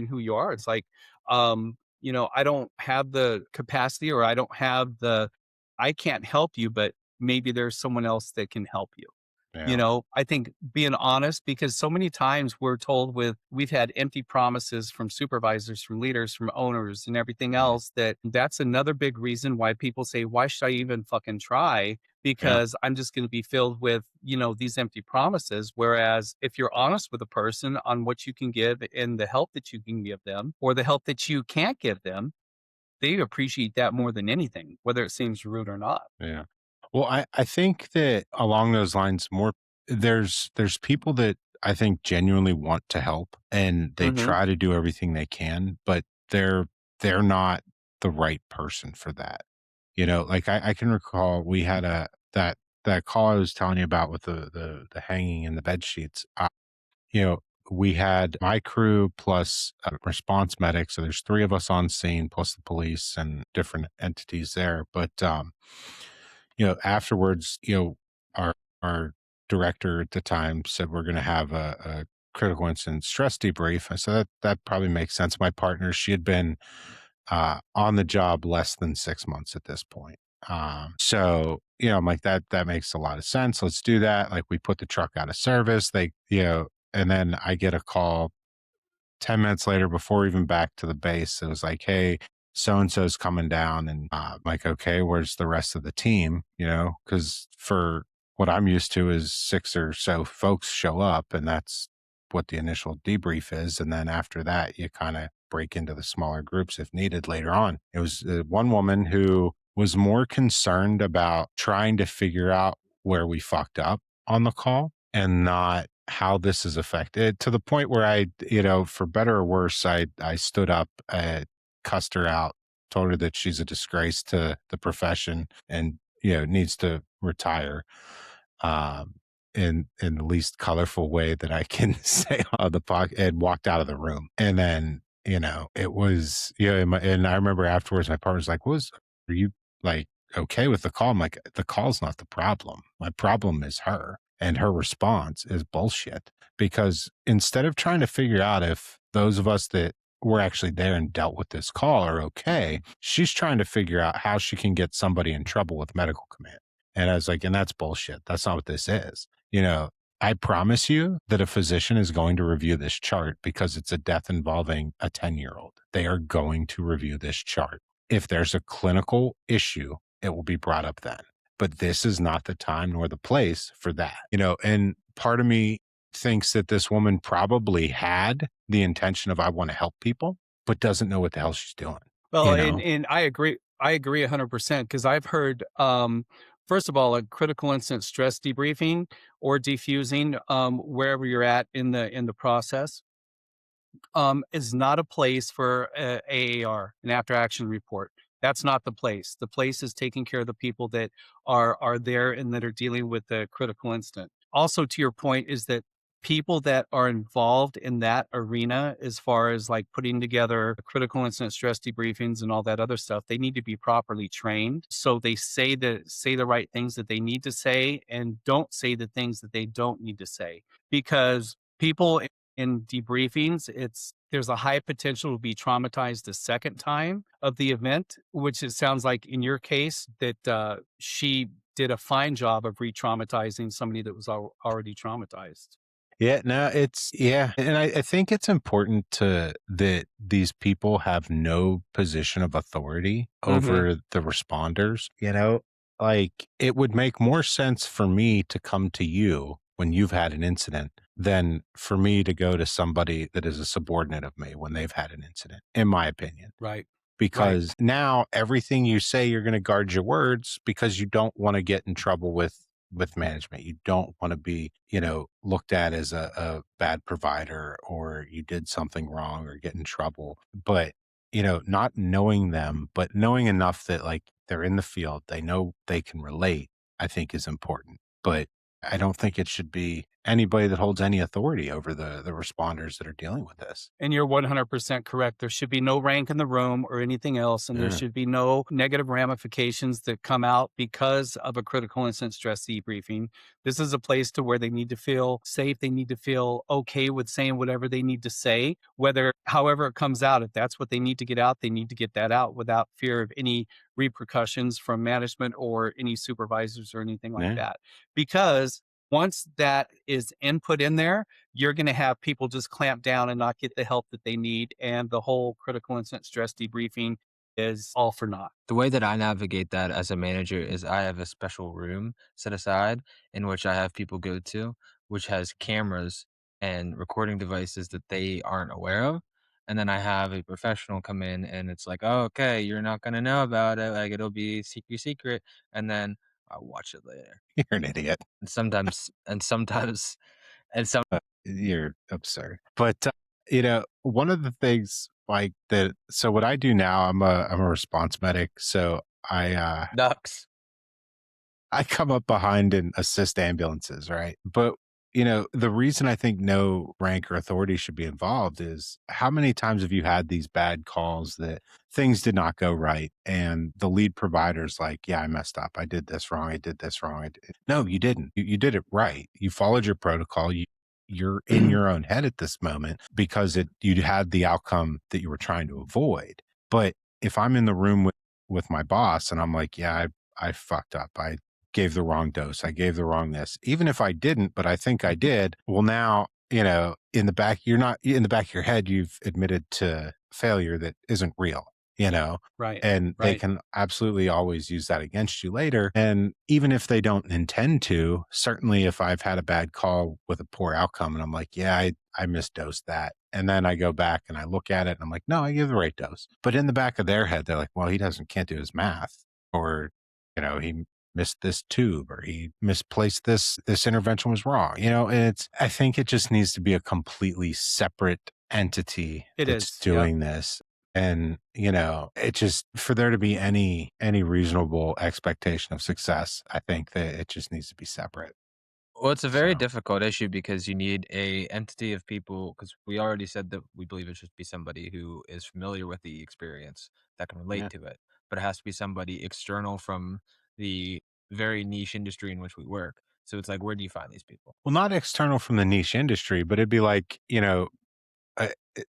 who you are. It's like, I don't have the capacity or I can't help you, but maybe there's someone else that can help you. yeah, I think being honest, because so many times we've had empty promises from supervisors, from leaders, from owners, and everything mm, else that's another big reason why people say, why should I even fucking try? yeah, Because I'm just going to be filled with, these empty promises. Whereas if you're honest with a person on what you can give and the help that you can give them or the help that you can't give them, they appreciate that more than anything, whether it seems rude or not. yeah. Well, I think that along those lines, there's people that I think genuinely want to help and they Hmm. try to do everything they can, but they're not the right person for that. Like I can recall we had that call I was telling you about with the hanging in the bed sheets. You know, we had my crew plus response medics. So there's three of us on scene plus the police and different entities there. But afterwards, our director at the time said we're going to have a critical incident stress debrief. I said that probably makes sense. My partner, she had been on the job less than 6 months at this point. So I'm like that makes a lot of sense. Let's do that. Like we put the truck out of service. And then I get a call 10 minutes later before even back to the base. It was like, hey, so and so's coming down. And I'm like, okay, where's the rest of the team? Because for what I'm used to is six or so folks show up, and that's what the initial debrief is. And then after that, you kind of break into the smaller groups if needed later on. It was one woman who was more concerned about trying to figure out where we fucked up on the call and not how this is affected, to the point where for better or worse, I stood up, cussed her out, told her that she's a disgrace to the profession and, needs to retire. Um, in the least colorful way that I can say on the podcast, and walked out of the room. And then, it was, and I remember afterwards, my partner's like, are you like okay with the call? I'm like, the call's not the problem. My problem is her. And her response is bullshit. Because instead of trying to figure out if those of us that were actually there and dealt with this call are okay, she's trying to figure out how she can get somebody in trouble with medical command. And I was like, and that's bullshit. That's not what this is. I promise you that a physician is going to review this chart because it's a death involving a 10-year-old. They are going to review this chart. If there's a clinical issue, it will be brought up then. But this is not the time nor the place for that. And part of me thinks that this woman probably had the intention of, I want to help people, but doesn't know what the hell she's doing. Well, and I agree. I agree 100% because I've heard, first of all, a critical incident stress debriefing or defusing, wherever you're at in the process, is not a place for AAR, an after action report. That's not the place. The place is taking care of the people that are there and that are dealing with the critical incident. Also, to your point, is that people that are involved in that arena, as far as like putting together critical incident stress debriefings and all that other stuff, they need to be properly trained. So they say the right things that they need to say and don't say the things that they don't need to say. Because people in debriefings, there's a high potential to be traumatized a second time of the event, which it sounds like in your case that she did a fine job of re-traumatizing somebody that was already traumatized. Yeah, no, yeah. And I think it's important that these people have no position of authority over the responders, like it would make more sense for me to come to you when you've had an incident than for me to go to somebody that is a subordinate of me when they've had an incident, in my opinion. Right. Because now everything you say, you're going to guard your words because you don't want to get in trouble with management. You don't want to be, looked at as a bad provider, or you did something wrong or get in trouble. But, not knowing them, but knowing enough that like they're in the field, they know they can relate, I think is important. But I don't think it should be anybody that holds any authority over the responders that are dealing with this. And you're 100% correct. There should be no rank in the room or anything else. And there Yeah. should be no negative ramifications that come out because of a critical incident stress debriefing. This is a place to where they need to feel safe. They need to feel okay with saying whatever they need to say, however it comes out. If that's what they need to get out, they need to get that out without fear of any repercussions from management or any supervisors or anything like Yeah. that. Because once that is input in there, you're going to have people just clamp down and not get the help that they need. And the whole critical incident stress debriefing is all for naught. The way that I navigate that as a manager is I have a special room set aside in which I have people go to, which has cameras and recording devices that they aren't aware of. And then I have a professional come in and it's like, oh, okay, you're not going to know about it. Like it'll be secret. And then I'll watch it later. You're an idiot. And sometimes, and some, You're absurd. But one of the things like that. So what I do now, I'm a response medic. So ducks. I come up behind and assist ambulances, right? But the reason I think no rank or authority should be involved is, how many times have you had these bad calls that things did not go right, and the lead provider's like, yeah, I messed up. I did this wrong. I did this wrong. No, you didn't. You did it right. You followed your protocol. You're in your own head at this moment because you had the outcome that you were trying to avoid. But if I'm in the room with my boss and I'm like, yeah, I fucked up. I gave the wrong dose. I gave the wrong this. Even if I didn't, but I think I did. Well, now, in the back, you're not in the back of your head, you've admitted to failure that isn't real, Right. and they Right. can absolutely always use that against you later. And even if they don't intend to, certainly if I've had a bad call with a poor outcome and I'm like, yeah, I misdosed that. And then I go back and I look at it and I'm like, no, I gave the right dose. But in the back of their head, they're like, well, he can't do his math, or, he missed this tube, or he misplaced this intervention was wrong, and I think it just needs to be a completely separate entity It that's is. doing this. And, it just, for there to be any reasonable expectation of success, I think that it just needs to be separate. Well, it's a very So difficult issue because you need a entity of people. Because we already said that we believe it should be somebody who is familiar with the experience that can relate yeah. to it, but it has to be somebody external from the very niche industry in which we work. So it's like, where do you find these people? Well, not external from the niche industry, but it'd be like,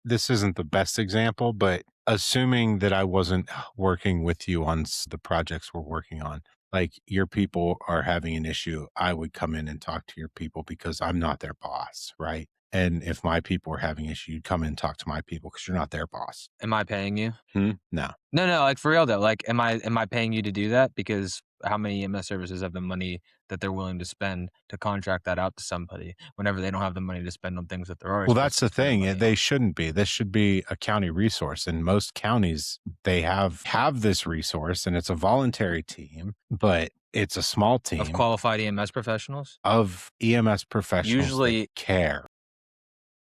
this isn't the best example, but assuming that I wasn't working with you on the projects we're working on, like your people are having an issue, I would come in and talk to your people because I'm not their boss, right? And if my people are having issue, you'd come in and talk to my people because you're not their boss. Am I paying you? No. No, no, like, for real though, like, am I paying you to do that? Because how many EMS services have the money that they're willing to spend to contract that out to somebody whenever they don't have the money to spend on things that they're already Well, supposed that's to be the spending thing. money They on? shouldn't be. This should be a county resource. And most counties, they have this resource and it's a voluntary team, but it's a small Of team qualified EMS professionals? of EMS professionals that Usually care.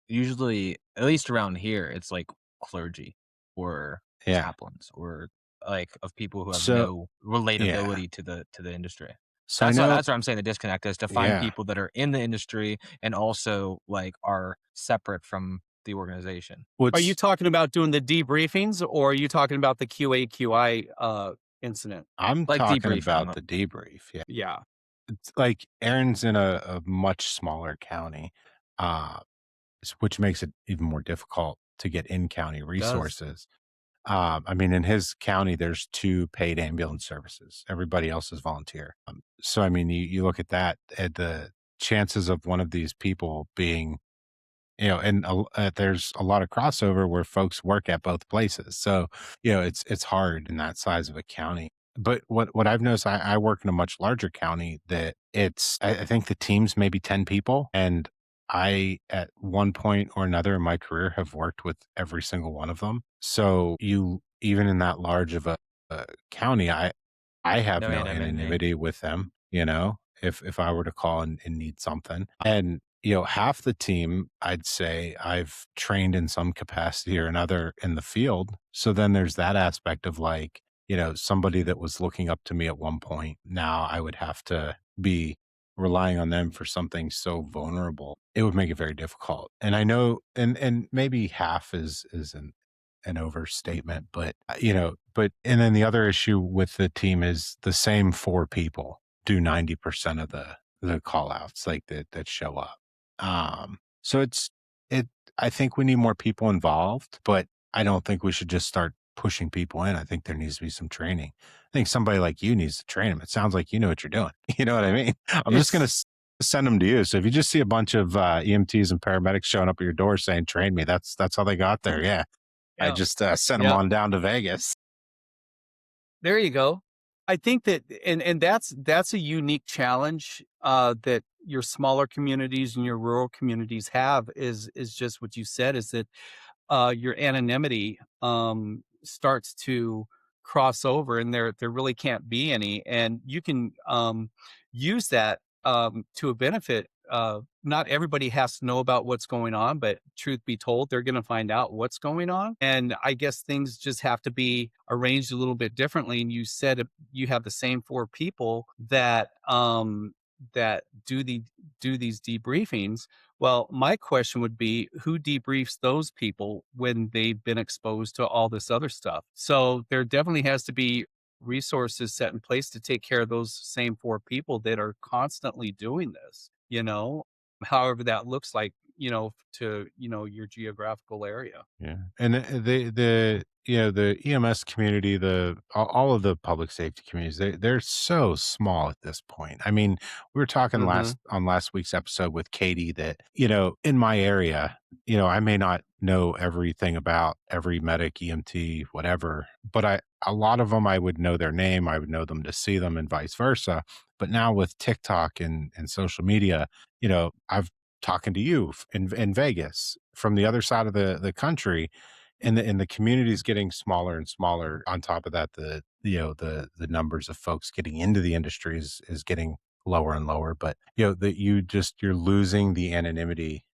usually, at least around here, it's like clergy or Yeah. chaplains or, like, of people who have So, no yeah. relatability to the industry. So I know, That's where I'm saying the disconnect is to find yeah. people that are in the industry and also, like, are separate from the organization. Are you What's talking about doing the debriefings, or are you talking about the QAQI incident? I'm Like talking debriefing, about the debrief. Yeah. Yeah. It's like Aaron's in a much smaller county, uh, which makes it even more difficult to get in county Does. resources. I mean, in his county, there's 2 paid ambulance services. Everybody else is volunteer. So, I mean, you look at that, the chances of one of these people being, and there's a lot of crossover where folks work at both places. So, it's hard in that size of a county. But what I've noticed, I work in a much larger county that I think the team's maybe 10 people, and I, at one point or another in my career, have worked with every single one of them. So even in that large of a county, I have no no anonymity. anonymity with them, if I were to call and need something. And, half the team, I'd say I've trained in some capacity or another in the field. So then there's that aspect of like, somebody that was looking up to me at one point, now I would have to be relying on them for something so vulnerable. It would make it very difficult. And I know, and maybe half is an overstatement, but and then the other issue with the team is the same 4 people do 90% of the call outs like that show up. So it I think we need more people involved, but I don't think we should just start pushing people in. I think there needs to be some training. I think somebody like you needs to train them. It sounds like you know what you're doing. You know what I mean? I'm just going It's to send them to you. So if you just see a bunch of EMTs and paramedics showing up at your door saying train me, that's how they got there. Yeah. I yeah. just, sent them Yeah. on down to Vegas. There you go. I think that, and that's a unique challenge that your smaller communities and your rural communities have is just what you said, is that your anonymity starts to cross over, and there really can't be any, and you can use that to a benefit. Not everybody has to know about what's going on, but truth be told, they're going to find out what's going on. And I guess things just have to be arranged a little bit differently. And you said you have the same 4 people that do these debriefings. Well, my question would be, who debriefs those people when they've been exposed to all this other stuff? So there definitely has to be resources set in place to take care of those same 4 people that are constantly doing this, however that looks like, to, your geographical area. Yeah. And the EMS community, all of the public safety communities, they're so small at this point. I mean, we were talking Hmm. last week's episode with Katie that, in my area, I may not know everything about every medic, EMT, whatever, but a lot of them, I would know their name, I would know them to see them and vice versa. But now with TikTok and social media, I've talking to you in Vegas from the other side of the country, and the community is getting smaller and smaller. On top of that, the numbers of folks getting into the industry is getting lower and lower. But that you're losing the anonymity,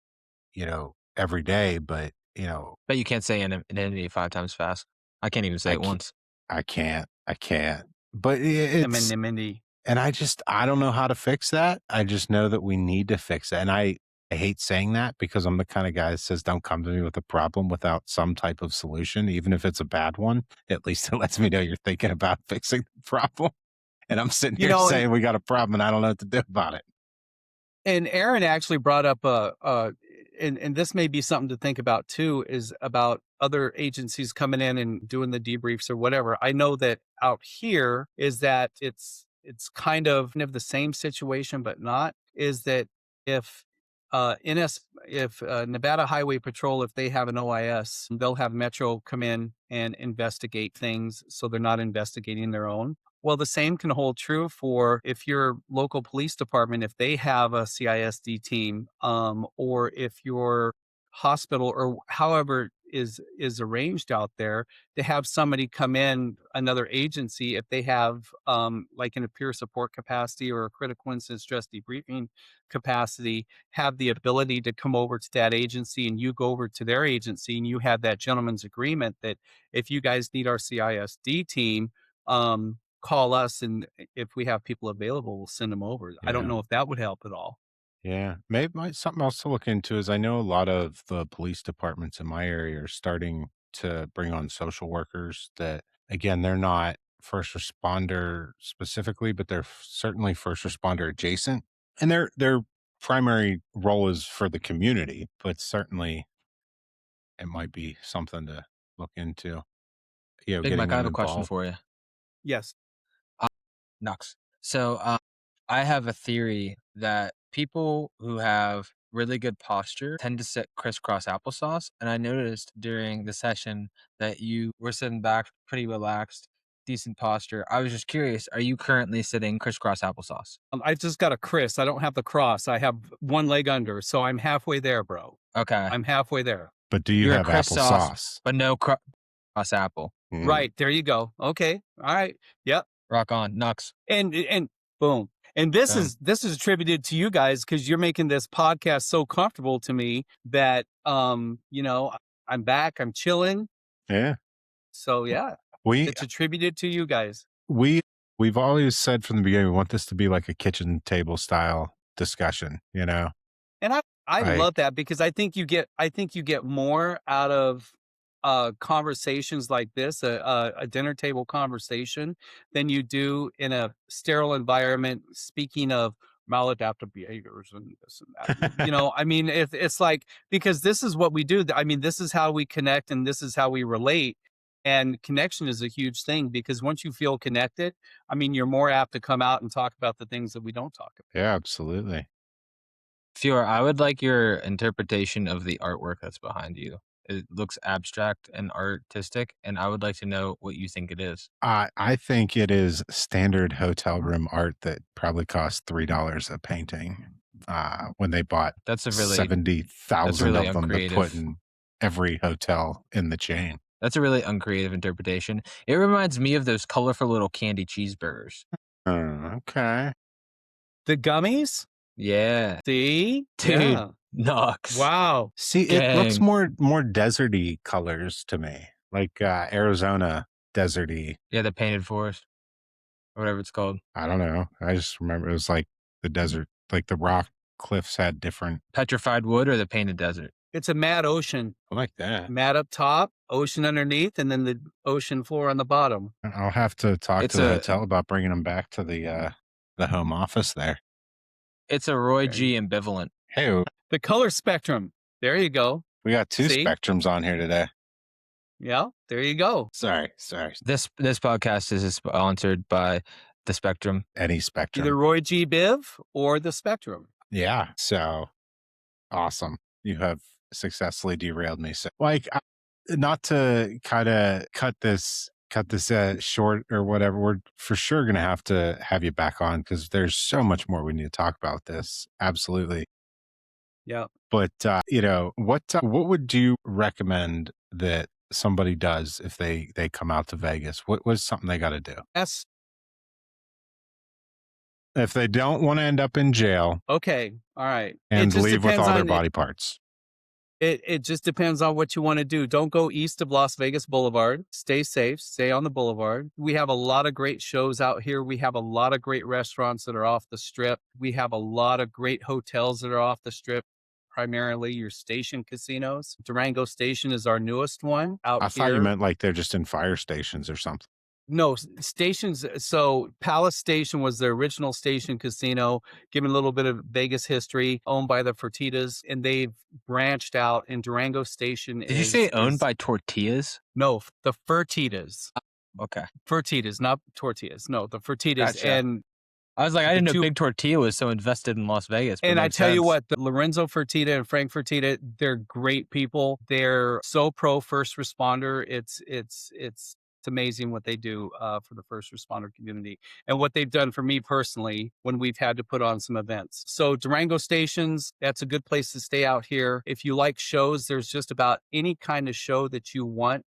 every day. But Bet you can't say anonymity 5 times fast. I can't even say I it can't, once. I can't. But it's Anonymity. And I don't know how to fix that. I just know that we need to fix it. And I hate saying that because I'm the kind of guy that says, don't come to me with a problem without some type of solution, even if it's a bad one. At least it lets me know you're thinking about fixing the problem. And I'm sitting You here know, and saying we got a problem and I don't know what to do about it. and Aaron actually brought up and this may be something to think about too, is about other agencies coming in and doing the debriefs or whatever. I know that out here is that it's kind of the same situation, but not. Is that if NS if Nevada Highway Patrol, if they have an OIS, they'll have Metro come in and investigate things, so they're not investigating their own. Well, the same can hold true for if your local police department, if they have a CISD team, or if your hospital or however is arranged out there to have somebody come in, another agency, if they have like in a peer support capacity or a critical incident stress debriefing capacity, have the ability to come over to that agency and you go over to their agency and you have that gentleman's agreement that if you guys need our CISD team, call us, and if we have people available, we'll send them over. I don't Yeah. know if that would help at all. Yeah. Maybe something else to look into is I know a lot of the police departments in my area are starting to bring on social workers that, again, they're not first responder specifically, but they're certainly first responder adjacent. And their primary role is for the community, but certainly it might be something to look into, Big getting Mike, I them have a question involved. for you. Yes. Nux. So, I have a theory that people who have really good posture tend to sit crisscross applesauce. And I noticed during the session that you were sitting back pretty relaxed, decent posture. I was just curious, are you currently sitting crisscross applesauce? I just got a Chris. I don't have the cross. I have one leg under, so I'm halfway there, bro. Okay. I'm halfway there. But do you You're a have Chris sauce, applesauce? but no cross apple. Right. There you go. Okay. All right. Yep. Rock on. Nux. And boom. And this Boom. is attributed to you guys because you're making this podcast so comfortable to me that I'm back, I'm chilling. Yeah. So yeah, We it's attributed to you guys. we we've always said from the beginning we want this to be like a kitchen table style discussion, And I Like, love that because I think you get more out of conversations like this, a dinner table conversation, than you do in a sterile environment. Speaking of maladaptive behaviors and this and that, I mean, if it's like because this is what we do. I mean, this is how we connect and this is how we relate. And connection is a huge thing because once you feel connected, I mean, you're more apt to come out and talk about the things that we don't talk about. yeah, absolutely. Fior, I would like your interpretation of the artwork that's behind you. It looks abstract and artistic, and I would like to know what you think it is. I think it is standard hotel room art that probably cost $3 a painting. When they bought That's a really 70,000 of them to put uncreative. in every hotel in the chain. That's a really uncreative interpretation. It reminds me of those colorful little candy cheeseburgers. Okay. The gummies, Yeah. see, Dude, yeah, Nux. wow. See, it looks Gang. more deserty colors to me, like Arizona deserty. Yeah, the painted forest, or whatever it's called. I don't know. I just remember it was like the desert, like the rock cliffs had different. Petrified wood or the painted desert? It's a mad ocean. I like that. Mat up top, ocean underneath, and then the ocean floor on the bottom. I'll have to talk It's to the a hotel about bringing them back to the home office there. it's a Roy There G ambivalent. Hey, The color spectrum. There you go. we got two See? spectrums on here today. Yeah, there you go. Sorry. This podcast is sponsored by the Spectrum. Any spectrum. Either Roy G. Biv or the spectrum. Yeah. So awesome. You have successfully derailed me. So, not to kind of cut this short or whatever. We're for sure going to have you back on because there's so much more we need to talk about this. Absolutely. Yeah. But what would you recommend that somebody does if they come out to Vegas? What was something they got to do Yes. if they don't want to end up in jail Okay. All right. and just leave with depends all their on body parts? It just depends on what you want to do. Don't go east of Las Vegas Boulevard. Stay safe. Stay on the boulevard. We have a lot of great shows out here. We have a lot of great restaurants that are off the strip. We have a lot of great hotels that are off the strip. Primarily your station casinos. Durango Station is our newest one out I thought you here. meant like they're just in fire stations or something. No, stations. So Palace Station was the original station casino, given a little bit of Vegas history, owned by the Fertitas, and they've branched out. And Durango Station Did you say owned is by tortillas? no, the Fertitas, Okay. Fertitas, not tortillas. No, the Fertitas, Gotcha. and I was like, I The didn't know two- Big Tortilla was so invested in Las Vegas. But and I makes tell you sense. what, the Lorenzo Fertitta and Frank Fertitta, they're great people. They're so pro first responder. It's amazing what they do for the first responder community and what they've done for me personally when we've had to put on some events. So Durango Stations, that's a good place to stay out here. If you like shows, there's just about any kind of show that you want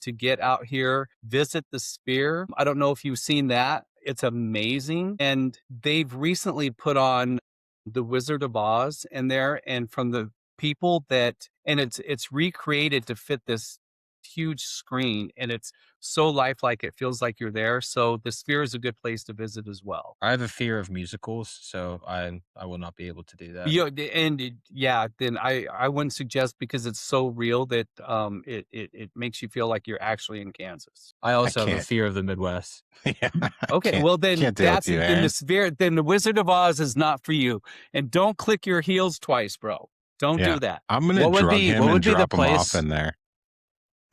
to get out here. Visit the Sphere. I don't know if you've seen that. It's amazing. And they've recently put on the Wizard of Oz in there, and from the people that, and it's recreated to fit this huge screen, and it's so lifelike, it feels like you're there. So the Sphere is a good place to visit as well. I have a fear of musicals, so I will not be able to do that. Yeah, then I wouldn't suggest, because it's so real that it makes you feel like you're actually in Kansas. I also have a can't. fear of the Midwest. Yeah. Okay, Can't- well then can't deal with that's you, in Aaron. the Sphere. Then the Wizard of Oz is not for you, and don't click your heels twice, bro. Don't Yeah. do that. I'm gonna What would drug be- him what and would be the drop him off place- in there.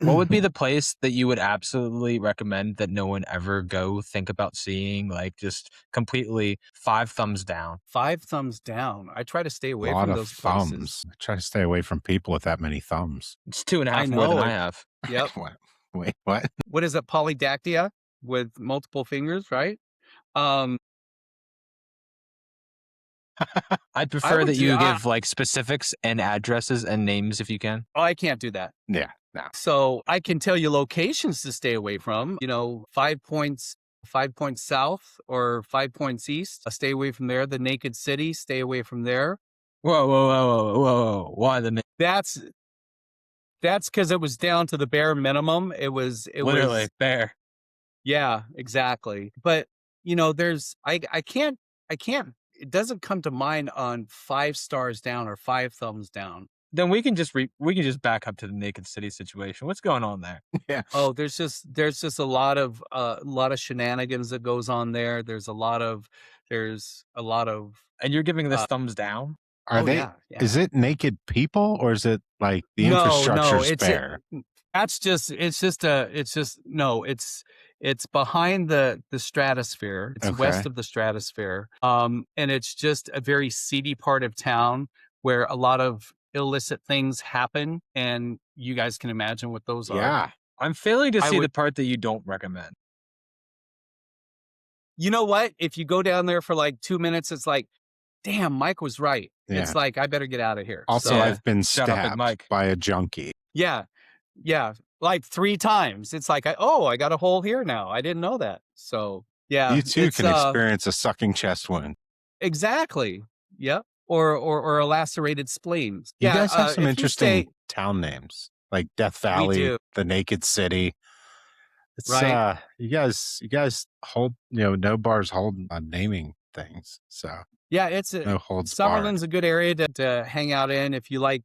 What would be the place that you would absolutely recommend that no one ever go think about seeing? Like just completely 5 thumbs down. 5 thumbs down. I try to stay A away lot from of those thumbs. places. I try to stay away from people with that many thumbs. It's 2.5 I more than know. I have. Yep. What? Wait, what? What is it? Polydactyl with multiple fingers, right? I'd prefer would that you do- I- give like specifics and addresses and names if you can. Oh, I can't do that. Yeah, no. So I can tell you locations to stay away from. 5 points 5 points south or 5 points east. Stay away from there. The Naked City, stay away from there. Whoa. Why the name? That's because it was down to the bare minimum. It was Literally there. Yeah, exactly. But there's I can't it doesn't come to mind on 5 stars down or 5 thumbs down. Then we can just back up to the Naked City situation. What's going on there? Yeah. Oh, there's just a lot of shenanigans that goes on there. There's a lot of And you're giving this thumbs down? Are they? yeah. Is it naked people or is it like the No, infrastructure's it's bare? it's behind the stratosphere. It's west Okay. of the stratosphere. And it's just a very seedy part of town where a lot of illicit things happen, and you guys can imagine what those are. Yeah. I'm failing to I see the would- part that you don't recommend. You know what? If you go down there for like 2 minutes, it's like, damn, Mike was right. Yeah. It's like, I better get out of here. Also, So, I've been Shut up, Big stabbed Mike. by a junkie. yeah, like 3 times. It's like, I got a hole here now. I didn't know that. So yeah, You too it's, can experience a sucking chest wound. exactly. Yep. Or a lacerated spleen. You Yeah, guys have some if you interesting stay- town names like Death Valley, do. the Naked City. It's Right. you guys hold, no bars hold on naming things. So Yeah, it's no holds barred. Summerlin's a good area to hang out in if you like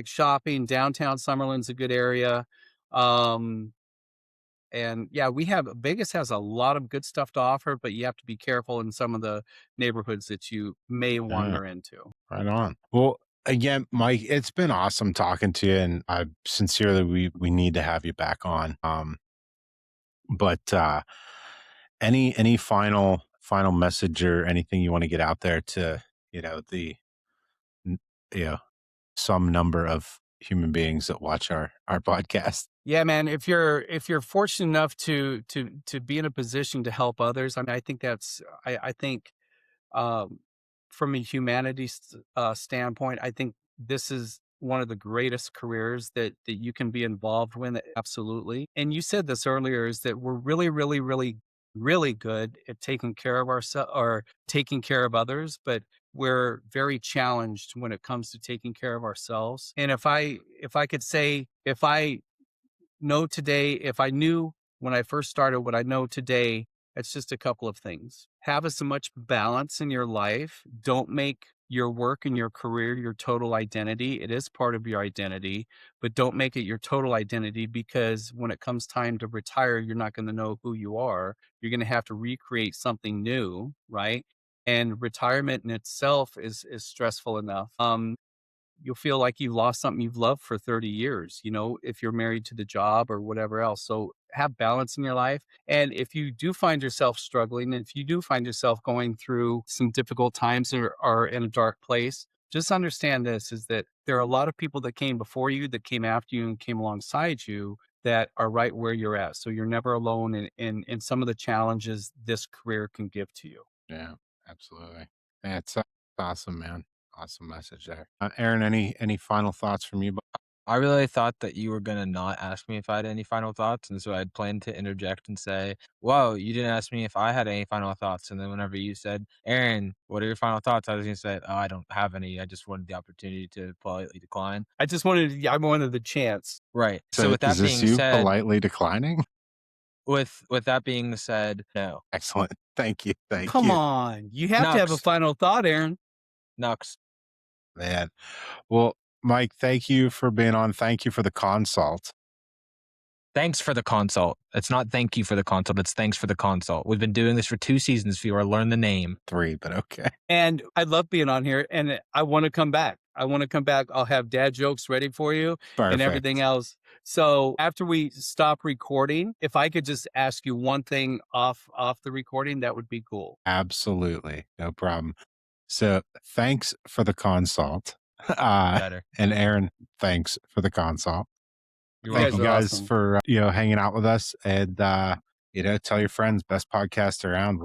shopping. Downtown Summerlin's a good area. And yeah, Vegas has a lot of good stuff to offer, but you have to be careful in some of the neighborhoods that you may wander into. Right on. Well, again, Mike, it's been awesome talking to you, and I sincerely we need to have you back on. But any final message or anything you want to get out there to the some number of human beings that watch our podcast? Yeah, man, if you're fortunate enough to be in a position to help others, I mean, I think I think from a humanities standpoint, I think this is one of the greatest careers that you can be involved with. Absolutely. And you said this earlier, is that we're really, really, really really good at taking care of ourselves or taking care of others, but we're very challenged when it comes to taking care of ourselves. And if I could say, if I know today, if I knew when I first started what I know today, it's just a couple of things. Have as much balance in your life. Don't make your work and your career your total identity. It is part of your identity, but don't make it your total identity, because when it comes time to retire, you're not going to know who you are. You're going to have to recreate something new, right? And retirement in itself is stressful enough. You'll feel like you've lost something you've loved for 30 years, if you're married to the job or whatever else. So have balance in your life. And if you do find yourself struggling, and if you do find yourself going through some difficult times or in a dark place, just understand this is that there are a lot of people that came before you, that came after you, and came alongside you that are right where you're at. So you're never alone in some of the challenges this career can give to you. Yeah, absolutely. Yeah, it's awesome, man. Awesome message there. Aaron, any final thoughts from you? I really thought that you were gonna not ask me if I had any final thoughts, and so I'd planned to interject and say, "Whoa, you didn't ask me if I had any final thoughts." And then whenever you said, "Aaron, what are your final thoughts?" I was gonna say, "Oh, I don't have any. I just wanted the opportunity to politely decline." I wanted the chance. Right. So So with is that this being you said, politely declining? with that being said, no. Excellent. Thank you. Thank Come you, on. You have to have a Nux, final thought, Aaron. Nux. man. Well, Mike, thank you for being on. Thank you for the consult. Thanks for the consult. It's not thank you for the consult. It's thanks for the consult. We've been doing this for 2 seasons, Fiora. Learn the name. 3, but okay. And I love being on here, and I want to come back. I want to come back. I'll have dad jokes ready for you and everything Perfect. else. So after we stop recording, if I could just ask you one thing off the recording, that would be cool. Absolutely. No problem. So thanks for the consult. Better. And Aaron, thanks for the consult. You're You Thank guys you welcome. are guys awesome. for hanging out with us, and tell your friends, best podcast around.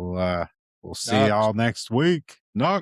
We'll see Nux. y'all next week. No.